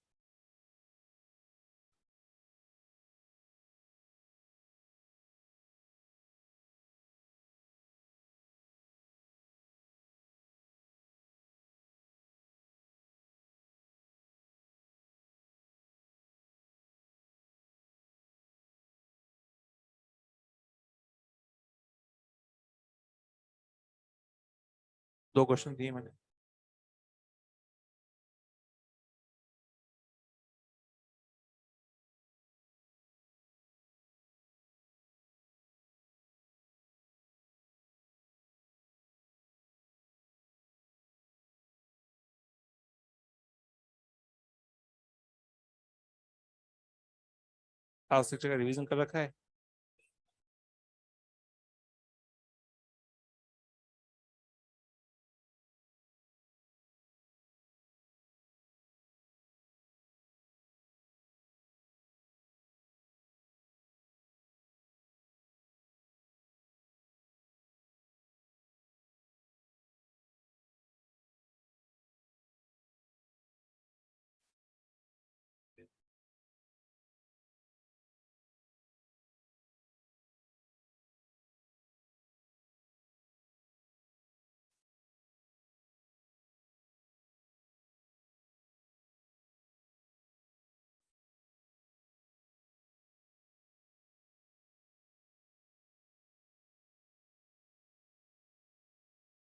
दो क्वेश्चन दिए मैंने। आज शिक्षक का रिवीजन कर रखा है।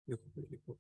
लिखो लिखो।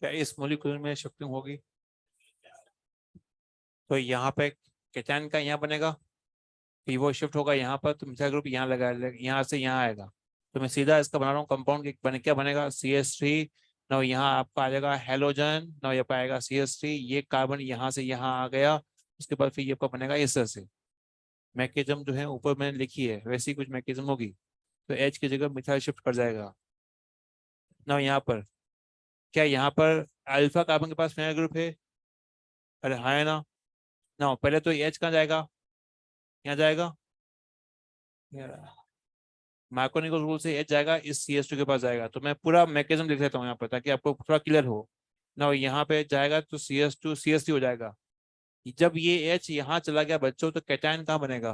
क्या इस मॉलिक्यूल में शिफ्टिंग होगी? तो यहाँ पे केटायन का यहाँ बनेगा, फिर वो शिफ्ट होगा यहाँ पर, तो मिथाइल ग्रुप यहाँ लगा, यहाँ से यहाँ आएगा। तो मैं सीधा इसका बना रहा हूँ कंपाउंड, क्या बनेगा CH3। ना यहाँ आपका आ जाएगा हेलोजन, ना ये पाएगा CH3, ये कार्बन यहाँ से यहाँ आ गया। उसके बाद फिर ये आपका बनेगा इस तरह से। मैकेनिज्म जो है ऊपर मैंने लिखी है वैसी कुछ मैकेनिज्म होगी। तो H की जगह मिथाइल शिफ्ट कर जाएगा। ना यहाँ पर क्या, यहाँ पर अल्फा कार्बन के पास फिनाइल ग्रुप है? अरे हाँ है ना। ना पहले तो H कहाँ जाएगा, यहाँ जाएगा, मार्कोनिकल रूल से H जाएगा, इस CH2 के पास जाएगा। तो मैं पूरा मैकेनिज्म लिख लेता हूँ यहाँ पर ताकि आपको थोड़ा क्लियर हो ना। यहाँ पे जाएगा तो CH2 CH3 हो जाएगा। जब ये H यहाँ चला गया बच्चों, तो कैटायन कहाँ बनेगा?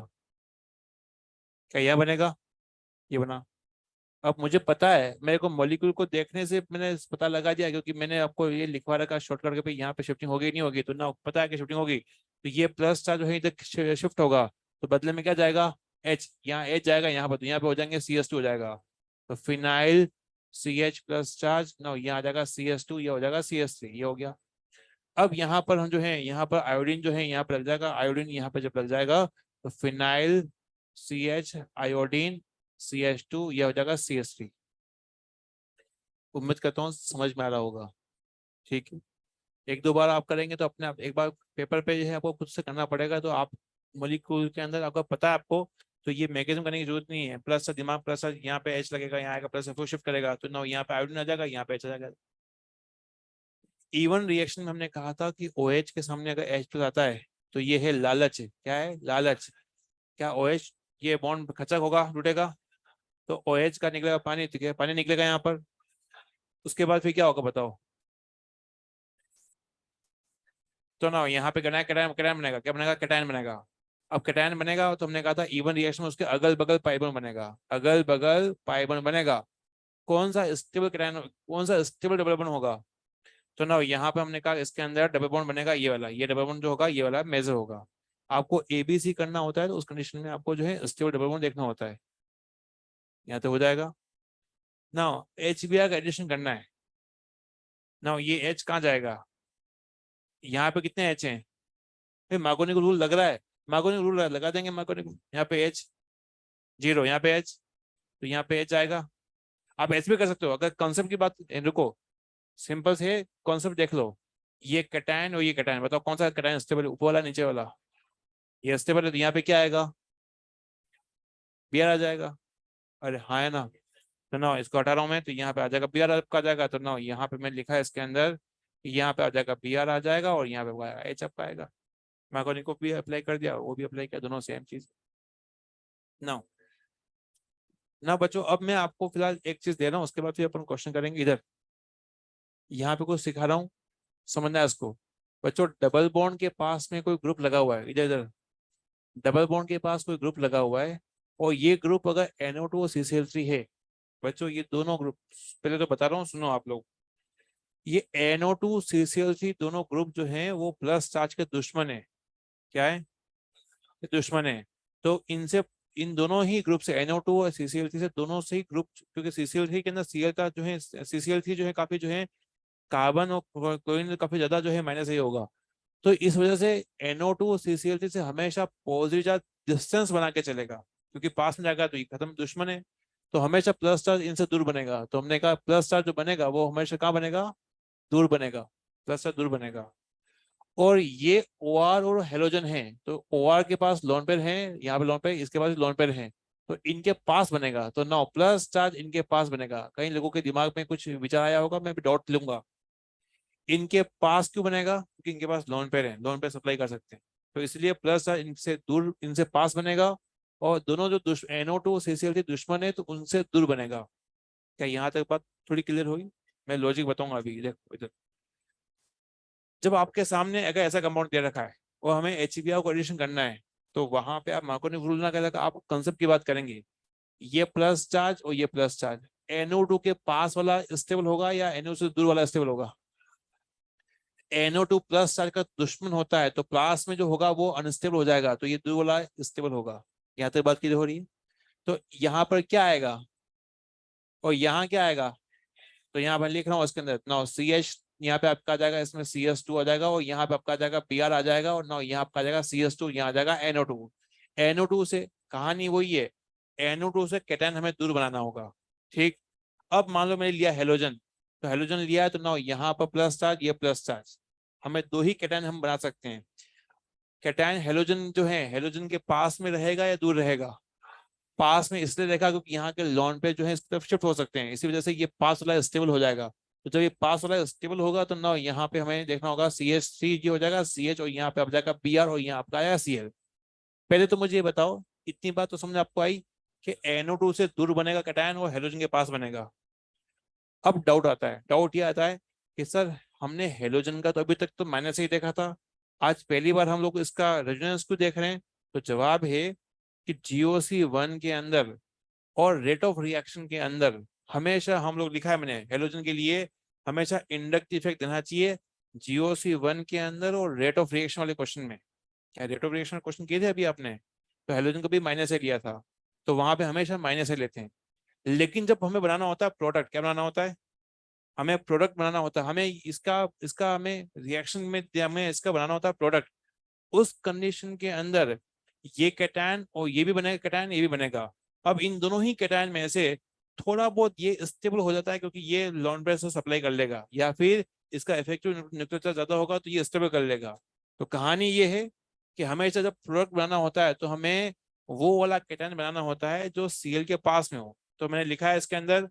क्या यह बनेगा? ये बना। अब मुझे पता है, मेरे को मॉलिक्यूल को देखने से मैंने पता लगा दिया, क्योंकि मैंने आपको ये लिखवा रखा शॉर्टकट के पे, यहाँ पे शिफ्टिंग होगी नहीं होगी, तो ना पता है कि शिफ्टिंग होगी। तो ये प्लस चार्ज जो है इधर शिफ्ट होगा, तो बदले में क्या जाएगा H, यहाँ H जाएगा यहाँ पर, तो यहाँ पे हो जाएंगे CH2 हो जाएगा। तो फिनाइल CH प्लस चार्ज ना, यहाँ आ जाएगा CH2, ये हो जाएगा CH3, ये हो गया। अब यहाँ पर हम जो है, यहाँ पर आयोडीन जो है यहाँ पर लग जाएगा, आयोडीन यहाँ पे जब लग जाएगा तो फिनाइल CH आयोडीन CH2, ये हो जाएगा CH3। उम्मीद करता हूँ समझ में आ रहा होगा। ठीक है, एक दो बार आप करेंगे तो अपने आप, एक बार पेपर पे जो है आपको खुद से करना पड़ेगा, तो आप मॉलिक्यूल के अंदर आपको पता है आपको, तो ये मैकेनिज्म करने की जरूरत नहीं है। प्लस दिमाग प्लस यहाँ पे H लगेगा, यहाँ आएगा प्लस फिर शिफ्ट करेगा, तो ना यहाँ पे आयोडीन आ जाएगा, यहाँ पे H आ जाएगा। इवन रिएक्शन में हमने कहा था कि OH के सामने अगर H प्लस आता है तो ये है लालच। क्या है? लालच। क्या OH, ये बॉन्ड खचक होगा, टूटेगा, तो OH का निकलेगा पानी, ठीक है, पानी निकलेगा यहाँ पर। उसके बाद फिर क्या होगा बताओ? तो ना यहाँ पे कैटायन कैटायन बनेगा, क्या बनेगा? कैटायन बनेगा। अब कैटायन बनेगा तो हमने कहा था इवन रिएक्शन में उसके अगल बगल पाई बॉन्ड बनेगा, अगल बगल पाई बॉन्ड बनेगा। कौन सा स्टेबल कैटायन, कौन सा स्टेबल डबल बॉन्ड होगा? तो ना यहाँ पे हमने कहा इसके अंदर डबल बॉन्ड बनेगा, ये वाला, ये डबल बॉन्ड जो होगा ये वाला मेजर होगा। आपको ABC करना होता है तो उस कंडीशन में आपको जो है स्टेबल डबल बॉन्ड देखना होता है। यहाँ तो हो जाएगा ना। HBr का एडिशन करना है ना, ये H कहाँ जाएगा? यहाँ पे कितने H हैं? फिर मार्कोनी को रूल लग रहा है, मार्कोनी रूल लगा देंगे। मार्कोनी यहाँ पे H 0, यहाँ पे H, तो यहाँ पे H आएगा। आप ऐसे भी कर सकते हो अगर कॉन्सेप्ट की बात, रुको, सिंपल से कॉन्सेप्ट देख लो। ये कैटायन और ये कैटायन, बताओ कौन सा कैटायन स्टेबल, ऊपर वाला नीचे वाला? ये स्टेबल है, तो यहाँ पे क्या आएगा? Br आ जाएगा। अरे हाँ है ना। तो ना इसको हटा रहा हूँ मैं, तो यहाँ पे आ जाएगा Br आपका आ जाएगा। तो ना यहाँ पे मैं लिखा है इसके अंदर, यहाँ पे आ जाएगा Br आ जाएगा, और यहाँ पे H आपका आएगा। मैंने को भी अप्लाई कर दिया, वो भी अप्लाई किया, दोनों सेम चीज। ना ना बच्चों, अब मैं आपको फिलहाल एक चीज दे रहा हूँ, उसके बाद फिर अपन क्वेश्चन करेंगे। इधर यहाँ पे कुछ सिखा रहा हूँ, समझना है इसको। बच्चों डबल बॉन्ड के पास में कोई ग्रुप लगा हुआ है, इधर इधर डबल बॉन्ड के पास कोई ग्रुप लगा हुआ है, और ये ग्रुप अगर NO2 और CCl3 है। बच्चों ये दोनों ग्रुप, पहले तो बता रहा हूँ सुनो आप लोग, ये NO2 CCl3 दोनों ग्रुप जो हैं वो प्लस चार्ज के दुश्मन है। क्या है? ये दुश्मन है। तो इनसे, इन दोनों ही ग्रुप से, NO2 और CCl3 से, दोनों से ही ग्रुप, क्योंकि CCl3 के अंदर Cl का जो है, CCl3 जो है काफी जो है कार्बन और क्लोरीन काफी ज्यादा जो है माइनस ही होगा। तो इस वजह से NO2 और CCl3 से हमेशा पॉजिटिव चार्ज डिस्टेंस बना के चलेगा, क्योंकि पास में जाएगा तो ये खत्म, दुश्मन है। तो हमेशा प्लस चार्ज इनसे दूर बनेगा। तो हमने कहा प्लस चार्ज जो बनेगा वो हमेशा कहाँ बनेगा? दूर बनेगा। प्लस चार्ज दूर बनेगा। और ये OR और हेलोजन है, तो OR के पास लोन पेयर है, यहाँ पे लोन पेयर, इसके पास लोन पेयर है, तो इनके पास बनेगा। तो नौ प्लस चार्ज इनके पास बनेगा। कई लोगों के दिमाग में कुछ विचार आया होगा, मैं भी डाउट लूंगा, इनके पास क्यों बनेगा? क्योंकि इनके पास लोन पेयर है, लोन पेयर सप्लाई कर सकते हैं, तो इसलिए प्लस चार्ज इनसे दूर, इनसे पास बनेगा। और दोनों जो NO2 CCl3 दुश्मन है, तो उनसे दूर बनेगा। क्या यहाँ तक बात थोड़ी क्लियर होगी? मैं लॉजिक बताऊंगा अभी, देखो इधर। जब आपके सामने अगर ऐसा कंपाउंड दे रखा है और हमें HBr को एडिशन करना है, तो वहां पे आप मार्कोनी रूल ना कहकर आप कंसेप्ट की बात करेंगे। ये प्लस चार्ज और ये प्लस चार्ज, NO2 के पास वाला स्टेबल होगा या NO से दूर वाला स्टेबल होगा? NO2 प्लस चार्ज का दुश्मन होता है, तो प्लस में जो होगा वो अनस्टेबल हो जाएगा, तो ये दूर वाला स्टेबल होगा। यहाँ तक बात क्लियर हो रही है? तो यहाँ पर क्या आएगा और यहाँ क्या आएगा? तो यहाँ पर लिख रहा हूँ उसके अंदर ना, CH यहाँ पे आपका आ जाएगा, इसमें CS2 आ जाएगा, और यहाँ पे आपका आ जाएगा Br आ जाएगा, और ना यहाँ आपका आ जाएगा CS2, यहाँ आ जाएगा NO2। NO2 से कहानी वही है, NO2 से कैटायन हमें दूर बनाना होगा। ठीक, अब मान लो मैंने लिया हेलोजन, तो हेलोजन लिया है तो ना यहाँ पर प्लस चार्ज, ये प्लस चार्ज, हमें दो ही कैटायन हम बना सकते हैं। कैटायन हेलोजन जो है, हेलोजन के पास में रहेगा या दूर रहेगा? पास में इसलिए देखा क्योंकि यहाँ के लॉन पे जो है इस तरफ शिफ्ट हो सकते हैं, इसी वजह से ये पास वाला स्टेबल हो जाएगा। तो जब ये पास वाला स्टेबल होगा तो ना यहाँ पे हमें देखना होगा CH3 हो जाएगा CH, और यहाँ पे आ जाएगा Br, और यहाँ आपका आएगा Cl। पहले तो मुझे ये बताओ, इतनी बात तो समझ आपको आई कि NO2 से दूर बनेगा कैटायन और हेलोजन के पास बनेगा। अब डाउट आता है, डाउट ये आता है कि सर हमने हेलोजन का तो अभी तक तो माइनस ही देखा था, आज पहली बार हम लोग इसका रेजोनेंस क्यों देख रहे हैं? तो जवाब है कि GOC1 के अंदर और रेट ऑफ रिएक्शन के अंदर हमेशा हम लोग, लिखा है मैंने हेलोजन के लिए हमेशा इंडक्टिव इफेक्ट देना चाहिए GOC1 के अंदर और रेट ऑफ रिएक्शन वाले क्वेश्चन में। क्या रेट ऑफ रिएक्शन क्वेश्चन किए थे अभी आपने? तो हेलोजन को भी माइनस से लिया था, तो वहां पे हमेशा माइनस से लेते हैं। लेकिन जब हमें बनाना होता है प्रोडक्ट, क्या बनाना होता है? हमें प्रोडक्ट बनाना होता है, हमें इसका इसका हमें रिएक्शन में हमें इसका बनाना होता है प्रोडक्ट। उस कंडीशन के अंदर ये कैटायन और ये भी बनेगा, कैटायन ये भी बनेगा। अब इन दोनों ही कैटायन में से थोड़ा बहुत ये स्टेबल हो जाता है क्योंकि ये लॉन्ग ब्रेथ से सप्लाई कर लेगा, या फिर इसका इफेक्टिव न्यूक्लियर चार्ज ज्यादा होगा तो ये स्टेबल कर लेगा। तो कहानी ये है कि हमेशा जब प्रोडक्ट बनाना होता है तो हमें वो वाला कैटायन बनाना होता है जो Cl के पास में हो। तो मैंने लिखा है इसके अंदर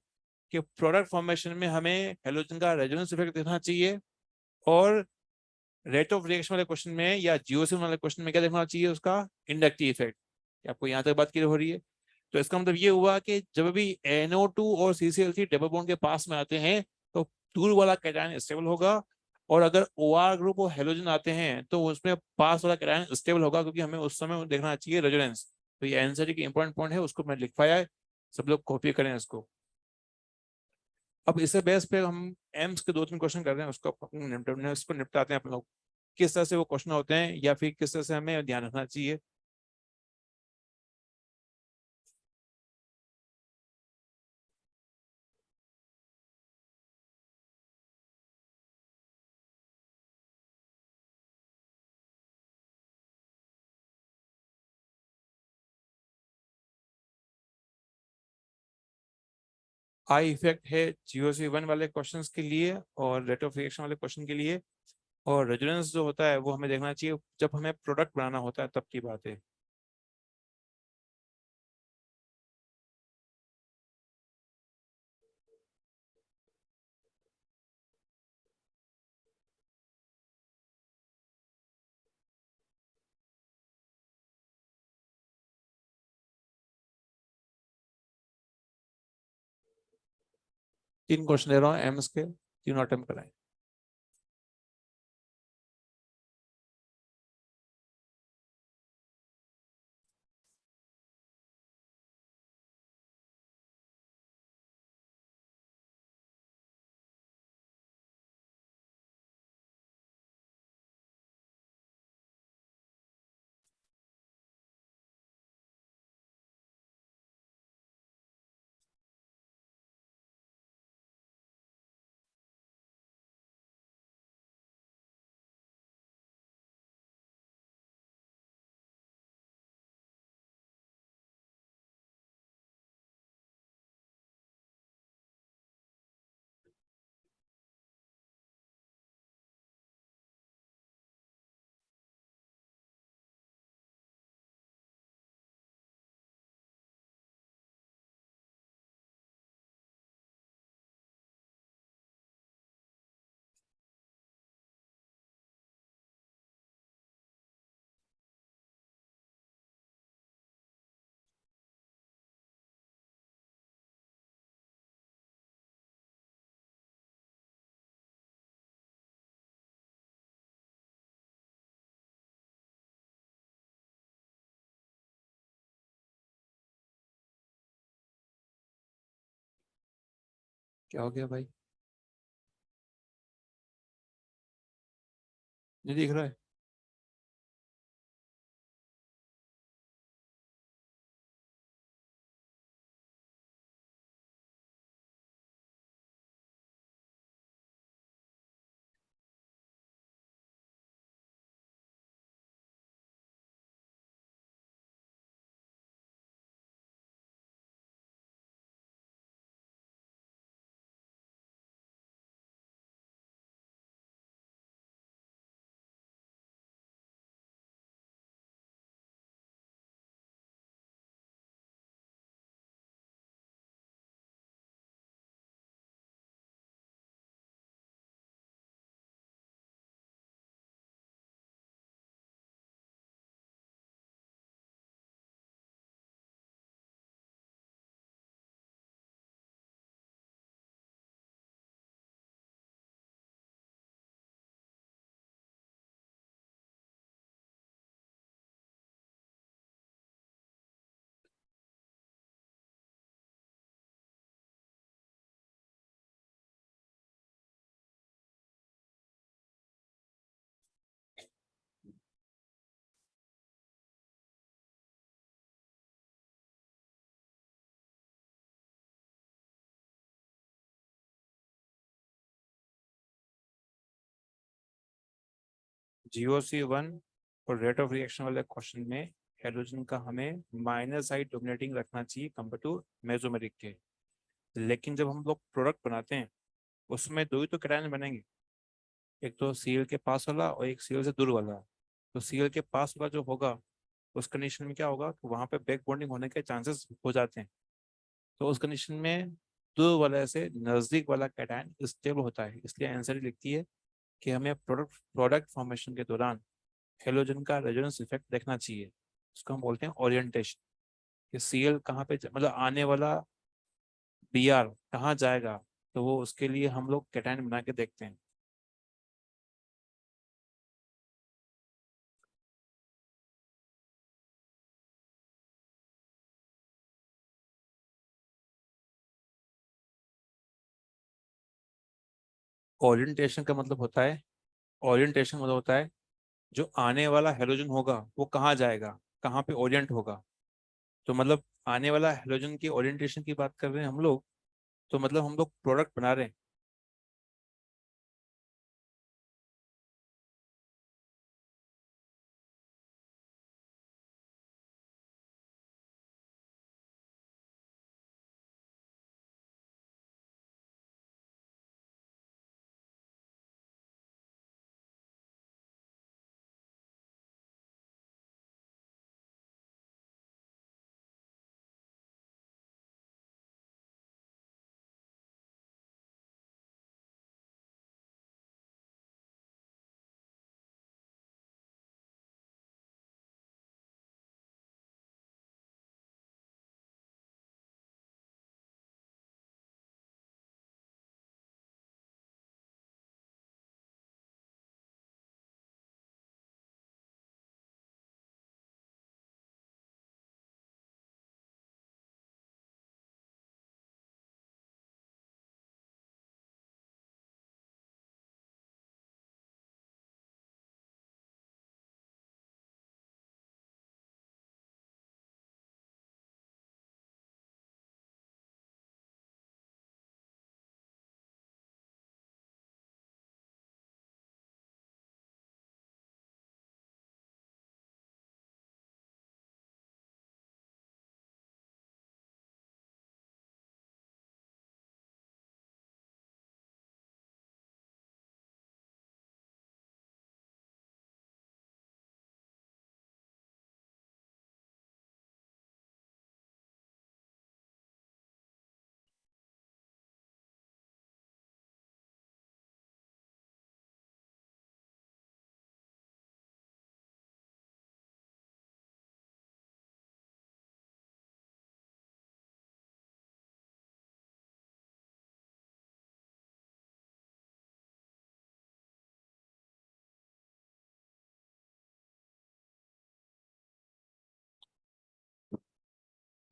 कि प्रोडक्ट फॉर्मेशन में हमें हेलोजन का रेजोनेंस इफेक्ट देखना चाहिए, और रेट ऑफ रिएक्शन वाले क्वेश्चन में या GOC वाले क्वेश्चन में क्या देखना चाहिए? उसका इंडक्टिव इफेक्ट। आपको यहाँ तक बात क्लियर हो रही है? तो इसका मतलब ये हुआ कि जब भी NO2 और CCl3 डबल बॉन्ड के पास में आते हैं तो दूर वाला कैटायन स्टेबल होगा, और अगर OR ग्रुप और हेलोजन आते हैं तो उसमें पास वाला कैटायन स्टेबल होगा, क्योंकि हमें उस समय देखना चाहिए रेजोनेंस। तो ये एनसीईआरटी की इंपॉर्टेंट पॉइंट है, उसको मैं लिख पाया है, सब लोग कॉपी करें इसको। अब इसे बेस पे हम एम्स के दो तीन क्वेश्चन कर रहे हैं, उसको इसको निपटाते हैं अपन लोग, किस तरह से वो क्वेश्चन होते हैं या फिर किस तरह से हमें ध्यान रखना चाहिए। आई इफेक्ट है GOC1 वाले क्वेश्चंस के लिए और रेट ऑफ रिएक्शन वाले क्वेश्चन के लिए, और रेजोनेंस जो होता है वो हमें देखना चाहिए जब हमें प्रोडक्ट बनाना होता है तब की बात है। 3 क्वेश्चन दे रहा हूँ एम्स के, तीनों अटेम्प्ट कराएं। क्या हो गया भाई? नहीं दिख रहा है? GOC1 और रेट ऑफ रिएक्शन वाले क्वेश्चन में हेलोजन का हमें माइनस साइड डोमिनेटिंग रखना चाहिए कंपेयर टू मेसोमेरिक के। लेकिन जब हम लोग प्रोडक्ट बनाते हैं उसमें दो ही तो कैटायन बनेंगे, एक तो Cl के पास वाला और एक Cl से दूर वाला। तो Cl के पास वाला जो होगा उस कंडीशन में क्या होगा कि वहां पे बैक बॉन्डिंग होने के चांसेस हो जाते हैं। तो उस कंडीशन में दूर वाले से नजदीक वाला कैटायन स्टेबल होता है, इसलिए आंसर लिखती है कि हमें प्रोडक्ट प्रोडक्ट फॉर्मेशन के दौरान हेलोजन का रेजोनेंस इफेक्ट देखना चाहिए। उसको हम बोलते हैं ओरिएंटेशन, कि Cl कहाँ पे मतलब आने वाला Br कहाँ जाएगा, तो वो उसके लिए हम लोग कैटायन बना के देखते हैं। ओरिएंटेशन का मतलब होता है, ओरिएंटेशन मतलब होता है जो आने वाला हेलोजन होगा वो कहाँ जाएगा, कहाँ पे ओरिएंट होगा। तो मतलब आने वाला हेलोजन की ओरिएंटेशन की बात कर रहे हैं हम लोग, तो मतलब हम लोग प्रोडक्ट बना रहे हैं।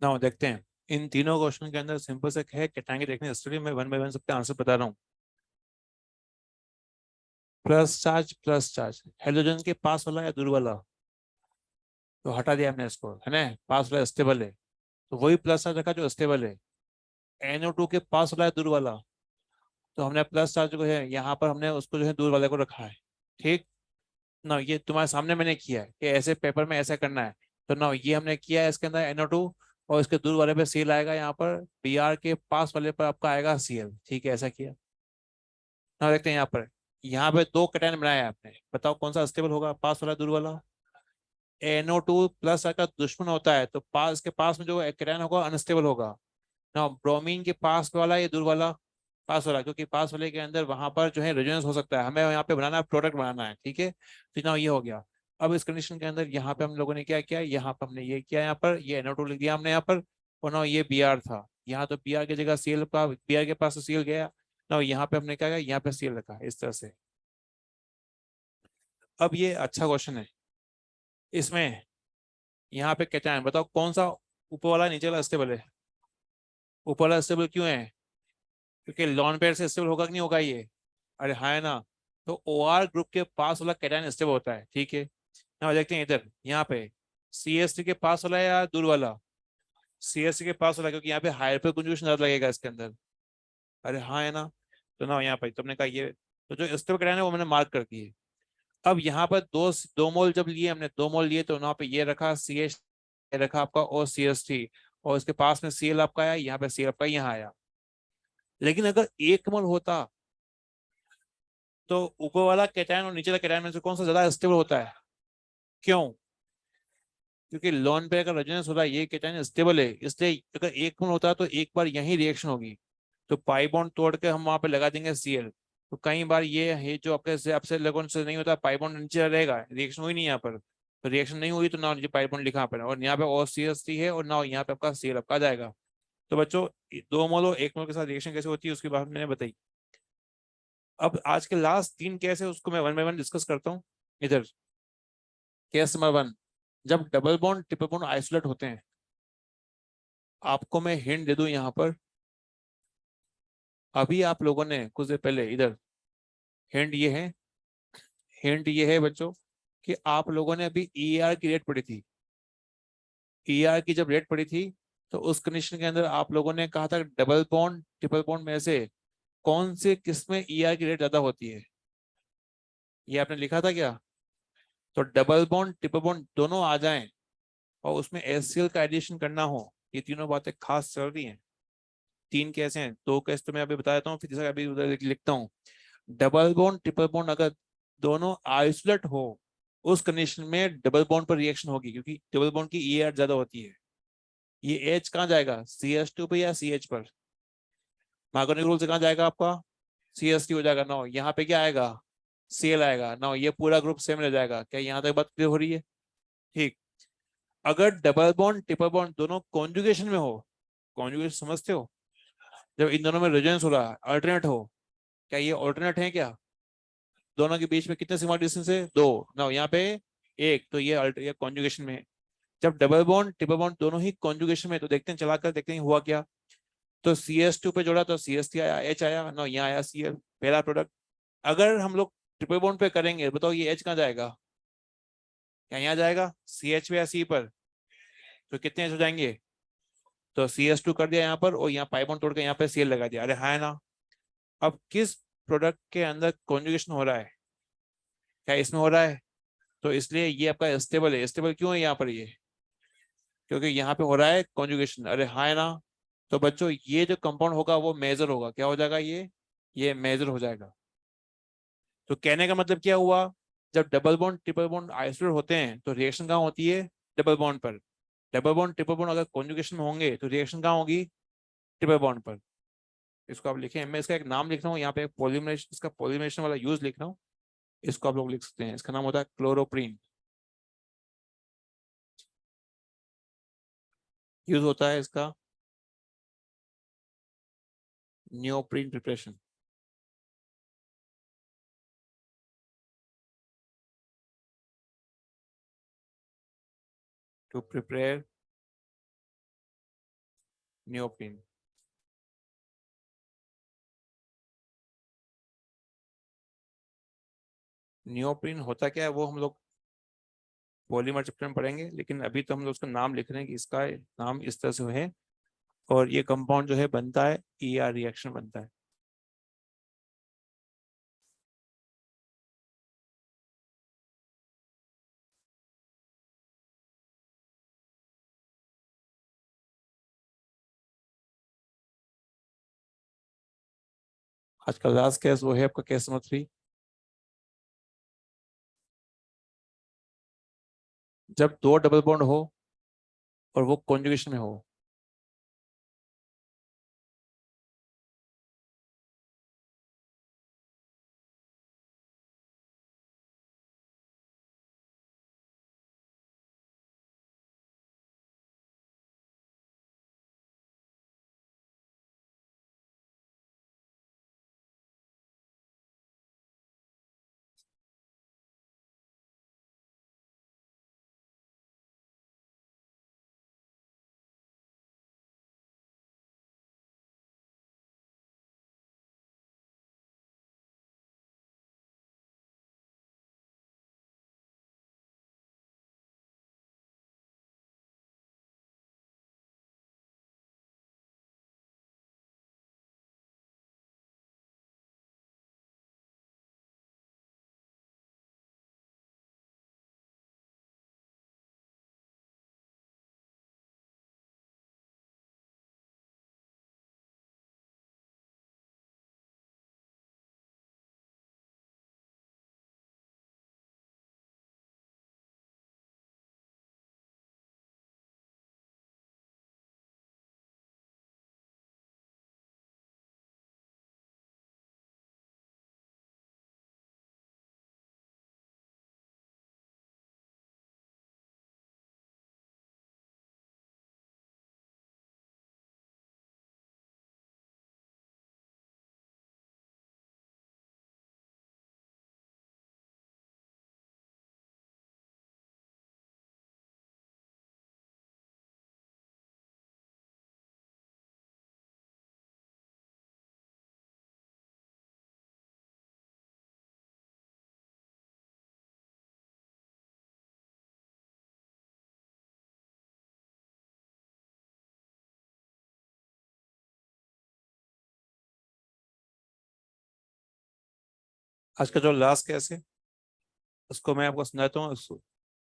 ना देखते हैं इन तीनों क्वेश्चन के अंदर सिंपल से है कैटायन देखने स्टडी में वन बाय वन सबके आंसर बता रहा हूँ। प्लस चार्ज हेलोजन के पास वाला या दूर वाला, तो हटा दिया हमने इसको, है ना। पास वाला स्टेबल है, तो वही प्लस चार्ज रखा जो स्टेबल है। NO2 के पास वाला है दूर वाला, तो हमने प्लस चार्ज को है यहाँ पर हमने उसको जो है दूर वाले को रखा है। ठीक ना, ये तुम्हारे सामने मैंने किया है कि ऐसे पेपर में ऐसा करना है। तो ना ये हमने किया है इसके अंदर NO2, और इसके दूर वाले पे सील आएगा, यहाँ पर Br के पास वाले पर आपका आएगा Cl। ठीक है, ऐसा किया ना। देखते हैं यहाँ पे दो कैटायन बनाया है आपने, बताओ कौन सा स्टेबल होगा, पास वाला दूर वाला। NO2 प्लस का दुश्मन होता है, तो पास के पास में जो कैटायन होगा अनस्टेबल होगा ना। ब्रोमीन के पास वाला या दूर वाला, पास वाला, क्योंकि पास वाले के अंदर वहां पर जो है रेजोनेंस हो सकता है, हमें यहाँ पे बनाना है, प्रोडक्ट बनाना है। ठीक है, तो ना ये हो गया। अब इस कंडीशन के अंदर यहाँ पे हम लोगों ने क्या किया, यहाँ पर हमने ये किया, यहाँ पर ये NO2 लिख दिया हमने यहाँ पर, और ना ये Br था यहाँ, तो Br की जगह Cl का, Br के पास Cl गया ना, यहाँ पे हमने क्या किया, यहाँ पे Cl रखा इस तरह से। अब ये अच्छा क्वेश्चन है, इसमें यहाँ पे कैटायन बताओ कौन सा ऊपर वाला नीचे वाला स्टेबल है। ऊपर वाला स्टेबल क्यों है, क्योंकि लॉन पेयर से स्टेबल होगा कि नहीं होगा ये, अरे हाँ है ना। तो OR ग्रुप के पास वाला कैटायन स्टेबल होता है। ठीक है ना, देखते हैं इधर यहाँ पे CH3 के पास वाला या दूर वाला, CH3 के पास वाला, क्योंकि यहाँ पे हायर पे कंजुगेशन ज्यादा लगेगा इसके अंदर, अरे हाँ है ना। तो ना यहाँ पे तुमने कहा ये, तो जो स्टेबल कैटायन है वो मैंने मार्क कर दिए। अब यहाँ पर दो मोल जब लिए हमने, 2 मोल लिए तो यहाँ पे ये रखा सी एच, रखा आपका ओ सी एस टी, और उसके पास में सी एल आपका आया, यहाँ पे सी एल आपका यहाँ आया। लेकिन अगर 1 मोल होता तो ऊपर वाला कैटायन और नीचे वाला कैटायन में से कौन सा ज्यादा स्टेबल होता है? क्यों? क्योंकि लोन पे अगर रेजोनेंस हो रहा है, ये कैटायन स्टेबल है, इसलिए अगर 1 मोल होता है तो एक बार यही रिएक्शन होगी, तो पाई बॉन्ड तोड़ के हम वहां पे लगा देंगे सीएल। तो कई बार ये है जो आपके से आपसे लगन से नहीं होता, पाई बॉन्ड नीचे रहेगा, रिएक्शन हुई नहीं यहाँ पर, तो रिएक्शन नहीं हुई तो ना नीचे पाई बॉन्ड लिखा पर, और यहाँ पे ओ सी एस टी है और ना यहाँ पे आपका सीएल आपका आ जाएगा। तो बच्चों, 2 मोल और 1 मोल के साथ रिएक्शन कैसे होती है उसकी बात मैंने बताई। अब आज के लास्ट 3 केस है उसको मैं वन बाय वन डिस्कस करता हूँ। इधर केस नंबर 1, जब double bond triple bond isolate होते हैं, आपको मैं हिंट दे दूं यहाँ पर, अभी आप लोगों ने कुछ देर पहले इधर, हिंट ये है, हिंट ये है बच्चों कि आप लोगों ने अभी ईआर की रेट पढ़ी थी। ईआर की जब रेट पढ़ी थी तो उस कंडीशन के अंदर आप लोगों ने कहा था डबल बॉन्ड ट्रिपल बॉन्ड में से कौन से किस में ईआर की रेट ज्यादा होती है, ये आपने लिखा था क्या? तो डबल बॉन्ड ट्रिपल बॉन्ड दोनों आ जाएं और उसमें एचसीएल का एडिशन करना हो, ये तीनों बातें खास चल रही हैं। 3 केस हैं, 2 केस तो मैं अभी बता देता हूँ, फिर जैसे अभी उधर लिखता हूँ। डबल बॉन्ड ट्रिपल बॉन्ड अगर दोनों आइसोलेट हो, उस कंडीशन में डबल बॉन्ड पर रिएक्शन होगी, क्योंकि डबल बॉन्ड की ईआर ज्यादा होती है। ये एच कहाँ जाएगा, सी एस टू पे या सी एच पर? मार्कोनी रूल से कहाँ जाएगा आपका, सी एस टी हो जाएगा। नो, यहाँ पे क्या आएगा, सी एल आएगा। नो, ये पूरा ग्रुप सेम रह जाएगा। क्या यहाँ तक बात क्लियर हो रही है? ठीक। अगर डबल बॉन्ड ट्रिपल बॉन्ड दोनों कॉन्जुगेशन में हो, कॉन्जुगेशन समझते हो, जब इन दोनों में रेजोनेंस हो रहा है, अल्टरनेट हो, क्या ये अल्टरनेट है क्या? दोनों के बीच में कितने सिग्मा डिस्टेंस है, 2। ना यहाँ पे 1, तो ये कॉन्जुगेशन में है। जब डबल बॉन्ड ट्रिपल बॉन्ड दोनों ही कॉन्जुगेशन में, तो देखते हैं, चलाकर देखते हैं हुआ क्या। तो सी एस टू पे जोड़ा तो सी एस टी आया, एच आया, ना यहाँ आया सी एल, पहला प्रोडक्ट। अगर हम लोग ट्रिपल बॉन्ड पे करेंगे, बताओ ये एच कहाँ जाएगा, क्या यहाँ जाएगा सी एच पे या सी पर? तो कितने एच हो जाएंगे, तो सी एस टू कर दिया यहाँ पर, और यहाँ पाई बॉन्ड तोड़ के यहाँ पे सी एल लगा दिया। अरे हाँ, है ना? अब किस प्रोडक्ट के अंदर कॉन्जुगेशन हो रहा है, क्या इसमें हो रहा है? तो इसलिए ये आपका स्टेबल है। स्टेबल क्यों है यहाँ पर ये, क्योंकि यहाँ पे हो रहा है कॉन्जुगेशन। अरे हाँ, है ना? तो बच्चों, ये जो कंपाउंड होगा वो मेजर होगा। क्या हो जाएगा ये मेजर हो जाएगा। तो कहने का मतलब क्या हुआ, जब double bond triple bond isolate होते हैं तो रिएक्शन कहाँ होती है, डबल बॉन्ड पर। डबल बॉन्ड ट्रिपल बॉन्ड अगर कॉन्जुगेशन में होंगे तो रिएक्शन कहाँ होगी, ट्रिपल बॉन्ड पर। इसको आप लिखें, मैं इसका एक नाम लिख रहा हूँ यहाँ पे, पॉलीमरेशन, इसका पॉलीमरेशन वाला यूज लिख रहा हूँ। इसको आप लोग लिख सकते हैं, इसका नाम होता है क्लोरोप्रीन। यूज होता है इसका neoprene preparation. To prepare neoprene. Neoprene होता क्या है वो हम लोग पॉलीमर चैप्टर में पढ़ेंगे, लेकिन अभी तो हम लोग उसका नाम लिख रहे हैं कि इसका नाम इस तरह से है, और ये कंपाउंड जो है बनता है, ईआर रिएक्शन बनता है। आज का लास्ट केस वो है आपका केस नंबर 3, जब 2 डबल बॉन्ड हो और वो कॉन्जुगेशन में हो। आज का जो लास्ट केस है उसको मैं आपको सुनाता हूँ।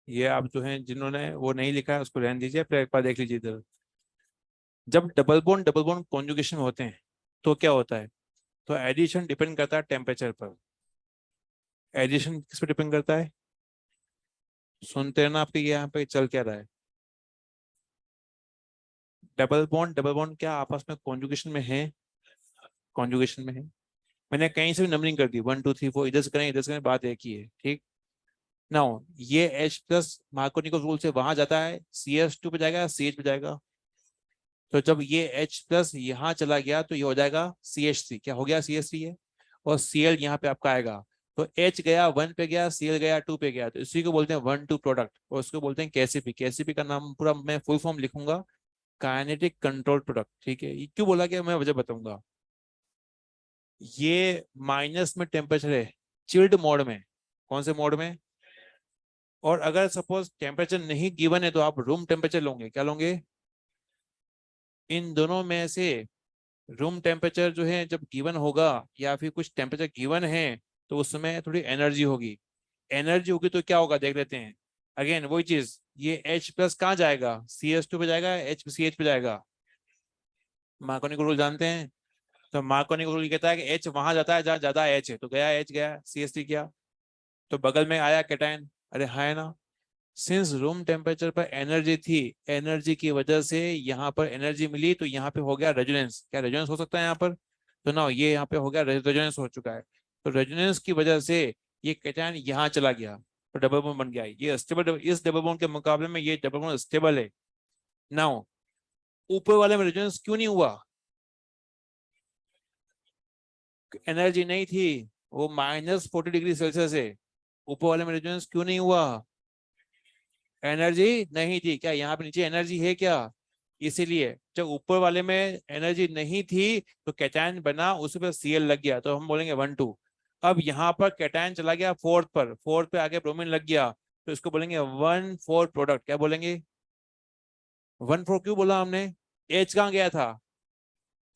ये आप जो है जिन्होंने वो नहीं लिखा है उसको रहने दीजिए, फिर एक बार देख लीजिए इधर। जब डबल बॉन्ड कॉन्जुगेशन में होते हैं तो क्या होता है? तो एडिशन डिपेंड करता है टेम्परेचर पर। एडिशन किस पर डिपेंड करता है? सुनते हैं ना आपके ये यहाँ पे चल क्या रहा है? डबल बॉन्ड क्या आपस में कॉन्जुगेशन में है? कॉन्जुगेशन में है। मैंने कहीं से भी नंबरिंग कर दी, 1 2 3 4, इधर से करें इधर से करें, बात एक ही है, ठीक। नाउ ये H प्लस मार्कोनिको रूल से वहां जाता है, CH2 पे जाएगा, CH पे जाएगा। तो जब ये H प्लस यहाँ चला गया तो ये हो जाएगा CH3। क्या हो गया? CH3 है। और Cl यहाँ पे आपका आएगा। तो H गया 1 पे गया, Cl गया 2 पे गया, तो इसी को बोलते हैं 1 2 प्रोडक्ट, और उसको बोलते हैं KCP। KCP का नाम पूरा मैं फुल फॉर्म लिखूंगा, काइनेटिक कंट्रोल प्रोडक्ट, ठीक है। ये क्यों बोला गया मैं वजह बताऊंगा। ये माइनस में टेम्परेचर है, चिल्ड मोड में। कौन से मोड में? और अगर सपोज टेम्परेचर नहीं गिवन है तो आप रूम टेम्परेचर लोगे। क्या लोगे? इन दोनों में से रूम टेम्परेचर जो है जब गिवन होगा या फिर कुछ टेम्परेचर गिवन है तो उसमें थोड़ी एनर्जी होगी। एनर्जी होगी तो क्या होगा देख लेते हैं। अगेन वही चीज, ये H प्लस कहाँ जाएगा? CH2 पे जाएगा, HCH पे जाएगा। मार्कोनी रूल जानते हैं? तो मार्कोनी रूल कहता है कि H वहां जाता है जहाँ ज्यादा H है, तो गया H गया, CH3 किया, तो बगल में आया कैटायन। अरे है ना। सिंस रूम टेम्परेचर पर एनर्जी थी, एनर्जी की वजह से यहाँ पर एनर्जी मिली, तो यहाँ पे हो गया रेजोनेंस। क्या रेजोनेंस हो सकता है यहाँ पर? तो ना ये यहाँ पे हो गया रेजोनेंस हो चुका है। तो रेजोनेंस की वजह से ये कैटायन यहाँ चला गया, तो डबल बॉन्ड बन गया। ये स्टेबल, इस डबल बॉन्ड के मुकाबले में ये डबल बॉन्ड स्टेबल है। नाउ ऊपर वाले में रेजोनेंस क्यों नहीं हुआ? एनर्जी नहीं थी, वो -40 डिग्री सेल्सियस है। ऊपर वाले में रेजोनेंस क्यों नहीं हुआ? एनर्जी नहीं थी। क्या यहाँ पे नीचे एनर्जी है क्या? इसीलिए जब ऊपर वाले में एनर्जी नहीं थी तो कैटायन बना, उस पर Cl लग गया, तो हम बोलेंगे 1 2। अब यहाँ पर कैटायन चला गया फोर्थ पर, फोर्थ पे आगे ब्रोमीन लग गया, तो इसको बोलेंगे 1 4 प्रोडक्ट। क्या बोलेंगे? 1 4 क्यों बोला हमने? एच कहाँ गया था?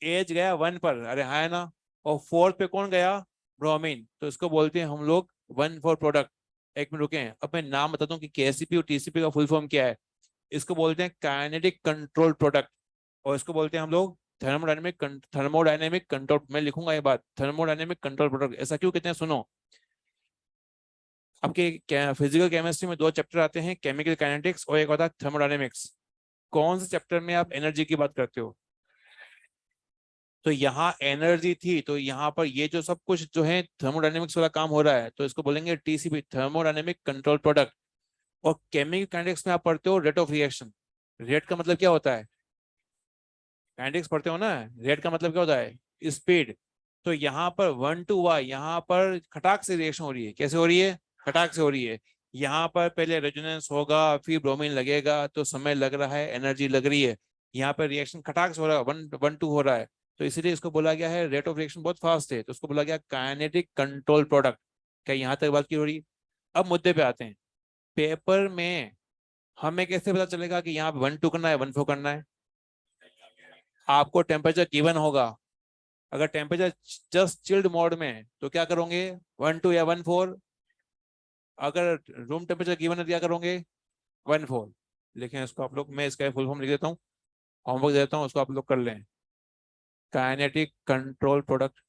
एच गया 1 पर, अरे हाँ है ना। और फोर्थ पे कौन गया? ब्रोमीन, तो इसको बोलते हैं हम लोग 1 4 प्रोडक्ट। एक मिनट रुके, अब मैं नाम बताता हूँ कि KCP और TCP का फुल फॉर्म क्या है। इसको बोलते हैं काइनेटिक कंट्रोल प्रोडक्ट, और इसको बोलते हैं हम लोग थर्मोडायनेमिक कंट्रोल। मैं लिखूंगा ये बात, थर्मोडायनेमिक कंट्रोल प्रोडक्ट। ऐसा क्यों कहते हैं सुनो। आपके फिजिकल केमिस्ट्री में 2 चैप्टर आते हैं, केमिकल काइनेटिक्स और एक होता है थर्मोडायनेमिक्स। कौन से चैप्टर में आप एनर्जी की बात करते हो? तो यहाँ एनर्जी थी, तो यहाँ पर ये जो सब कुछ जो है थर्मोडायनेमिक्स वाला काम हो रहा है, तो इसको बोलेंगे TCP, थर्मोडायनेमिक कंट्रोल प्रोडक्ट। और केमिकल काइनेटिक्स में आप पढ़ते हो रेट ऑफ रिएक्शन। रेट का मतलब क्या होता है? काइनेटिक्स पढ़ते हो ना। रेट का मतलब क्या होता है? स्पीड। तो यहाँ पर 1 2 यहाँ पर खटाक से रिएक्शन हो रही है। कैसे हो रही है? खटाक से हो रही है। यहाँ पर पहले रेजोनेंस होगा, फिर ब्रोमीन लगेगा, तो समय लग रहा है, एनर्जी लग रही है। यहाँ पर रिएक्शन खटाक से हो रहा है, 1 1 2 हो रहा है। तो इसीलिए इसको बोला गया है रेट ऑफ रिएक्शन बहुत फास्ट है, तो उसको बोला गया काइनेटिक कंट्रोल प्रोडक्ट। क्या यहाँ तक बात की हो रही? अब मुद्दे पे आते हैं। पेपर में हमें कैसे पता चलेगा कि यहाँ 1 2 करना है 1 4 करना है? आपको टेम्परेचर गिवन होगा। अगर टेम्परेचर जस्ट चिल्ड मोड में है तो क्या करोगे? 1 2 या 1 4। अगर रूम टेम्परेचर गिवन है तो क्या करोगे? 1 4। लिखें इसको आप लोग, मैं इसका फुल फॉर्म लिख देता हूँ, होमवर्क देता हूँ, उसको आप लोग कर लें। Kinetic control product.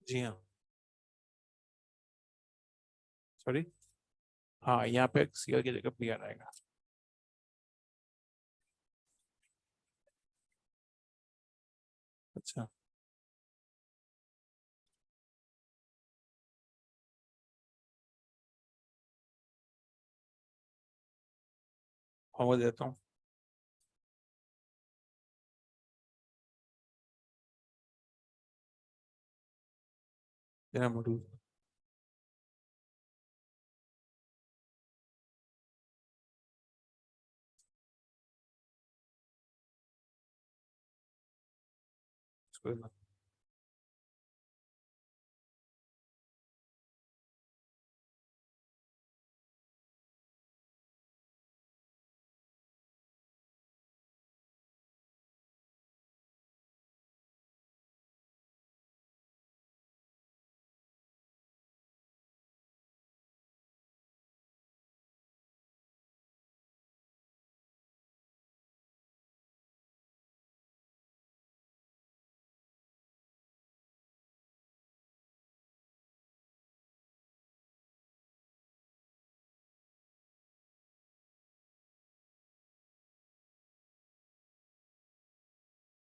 जी हाँ। सॉरी। हाँ यहाँ पे Cl की जगह Br आएगा। अच्छा। होमवर्क देता हूँ। तेरा मॉड्यूल। कोई ना।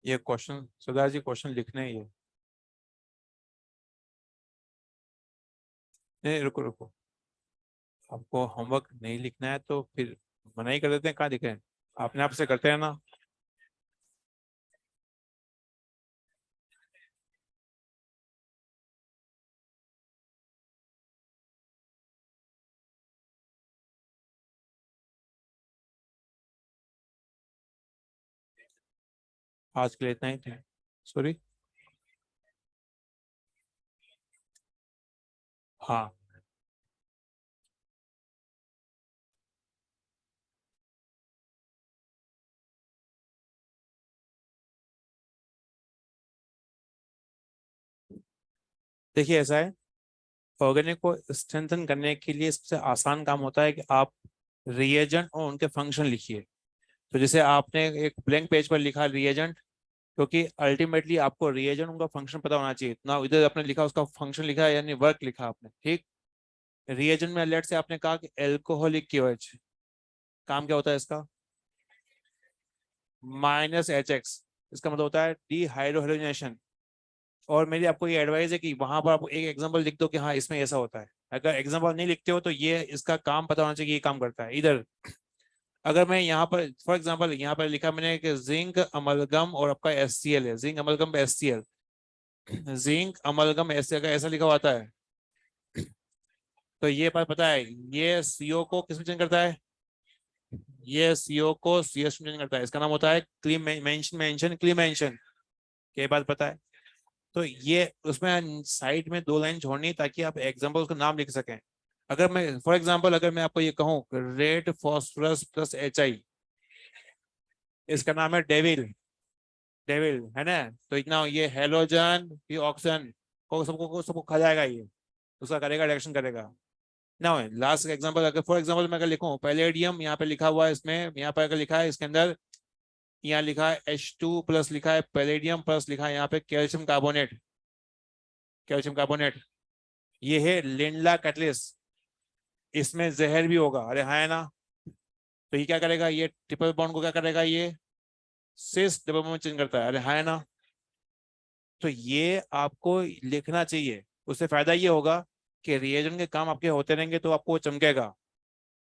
ये क्वेश्चन सरदार जी क्वेश्चन लिखने ही है। नहीं रुको रुको, आपको होमवर्क नहीं लिखना है तो फिर मना ही कर देते हैं, कहाँ लिख रहे हैं, अपने आप से करते हैं ना। आज के लिए इतना ही था। सॉरी। हाँ देखिए ऐसा है, ऑर्गेनिक को स्ट्रेंथन करने के लिए सबसे आसान काम होता है कि आप रिएजेंट और उनके फंक्शन लिखिए। तो जैसे आपने एक ब्लैंक पेज पर लिखा रिएजेंट, क्योंकि अल्टीमेटली आपको रिएजेंट उनका फंक्शन पता होना चाहिए ना। इधर आपने लिखा उसका फंक्शन लिखा यानी वर्क लिखा आपने, ठीक। रिएजेंट में लेट से आपने कहा कि एल्कोहलिक KOH, काम क्या होता है इसका, -HX, इसका मतलब होता है डिहाइड्रोजनेशन। और मेरी आपको ये एडवाइस है कि वहां पर आप एक एग्जांपल लिख दो कि हाँ इसमें ऐसा होता है। अगर एग्जांपल नहीं लिखते हो तो ये इसका काम पता होना चाहिए कि ये काम करता है। इधर अगर मैं यहाँ पर फॉर एग्जांपल यहाँ पर लिखा मैंने कि जिंक अमलगम और आपका HCl है, zinc amalgam HCl, zinc amalgam HCl का ऐसा लिखा हुआ आता है। तो ये बात पता है, ये CO को किस में चेंज करता है, ये CO को CS में चेंज करता है। इसका नाम होता है क्ली मेंशन, मेंशन क्ली मेंशन। ये बात पता है। तो ये उसमें साइड में 2 लाइन छोड़नी ताकि आप एग्जाम्पल उसका नाम लिख सकें। अगर मैं फॉर एग्जाम्पल अगर मैं आपको ये कहूँ रेड फॉस्फोरस प्लस HI, इसका नाम है डेविल, डेविल है ना। तो इतना ये हेलोजन ये ऑक्सीजन को सबको खा जाएगा, ये उसका करेगा, रिएक्शन करेगा ना। लास्ट एग्जांपल अगर फॉर एग्जांपल मैं अगर लिखूं पैलेडियम, यहाँ पे लिखा हुआ है इसमें, यहाँ पे अगर लिखा है इसके अंदर, यहाँ लिखा है H2+ लिखा है पैलेडियम प्लस लिखा है यहाँ पे कैल्शियम कार्बोनेट, कैल्शियम कार्बोनेट, ये है लिंडला कैटलिस्ट। इसमें जहर भी होगा, अरे हाँ है ना। तो ये क्या करेगा, ये ट्रिपल बॉन्ड को क्या करेगा, ये सिस डबल बॉन्ड में चेंज करता है, अरे हाँ है ना। तो ये आपको लिखना चाहिए। उससे फायदा ये होगा कि रिएजेंट के काम आपके होते रहेंगे तो आपको वो चमकेगा।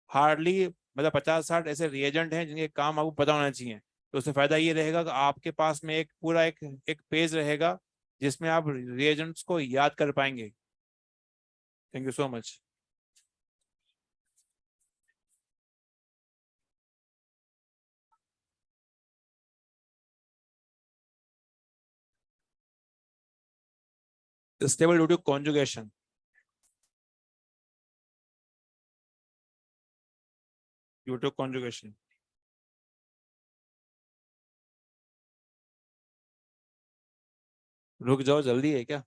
हार्डली मतलब 50-60 ऐसे रिएजेंट हैं जिनके काम आपको पता होना चाहिए। तो उससे फायदा ये रहेगा कि आपके पास में एक पूरा एक पेज रहेगा जिसमें आप रिएजेंट्स को याद कर पाएंगे। Thank you so much. Stable due to conjugation, due to conjugation. रुक जाओ, जल्दी है क्या।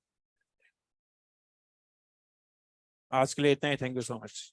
आज के लिए इतना ही, थैंक यू सो मच।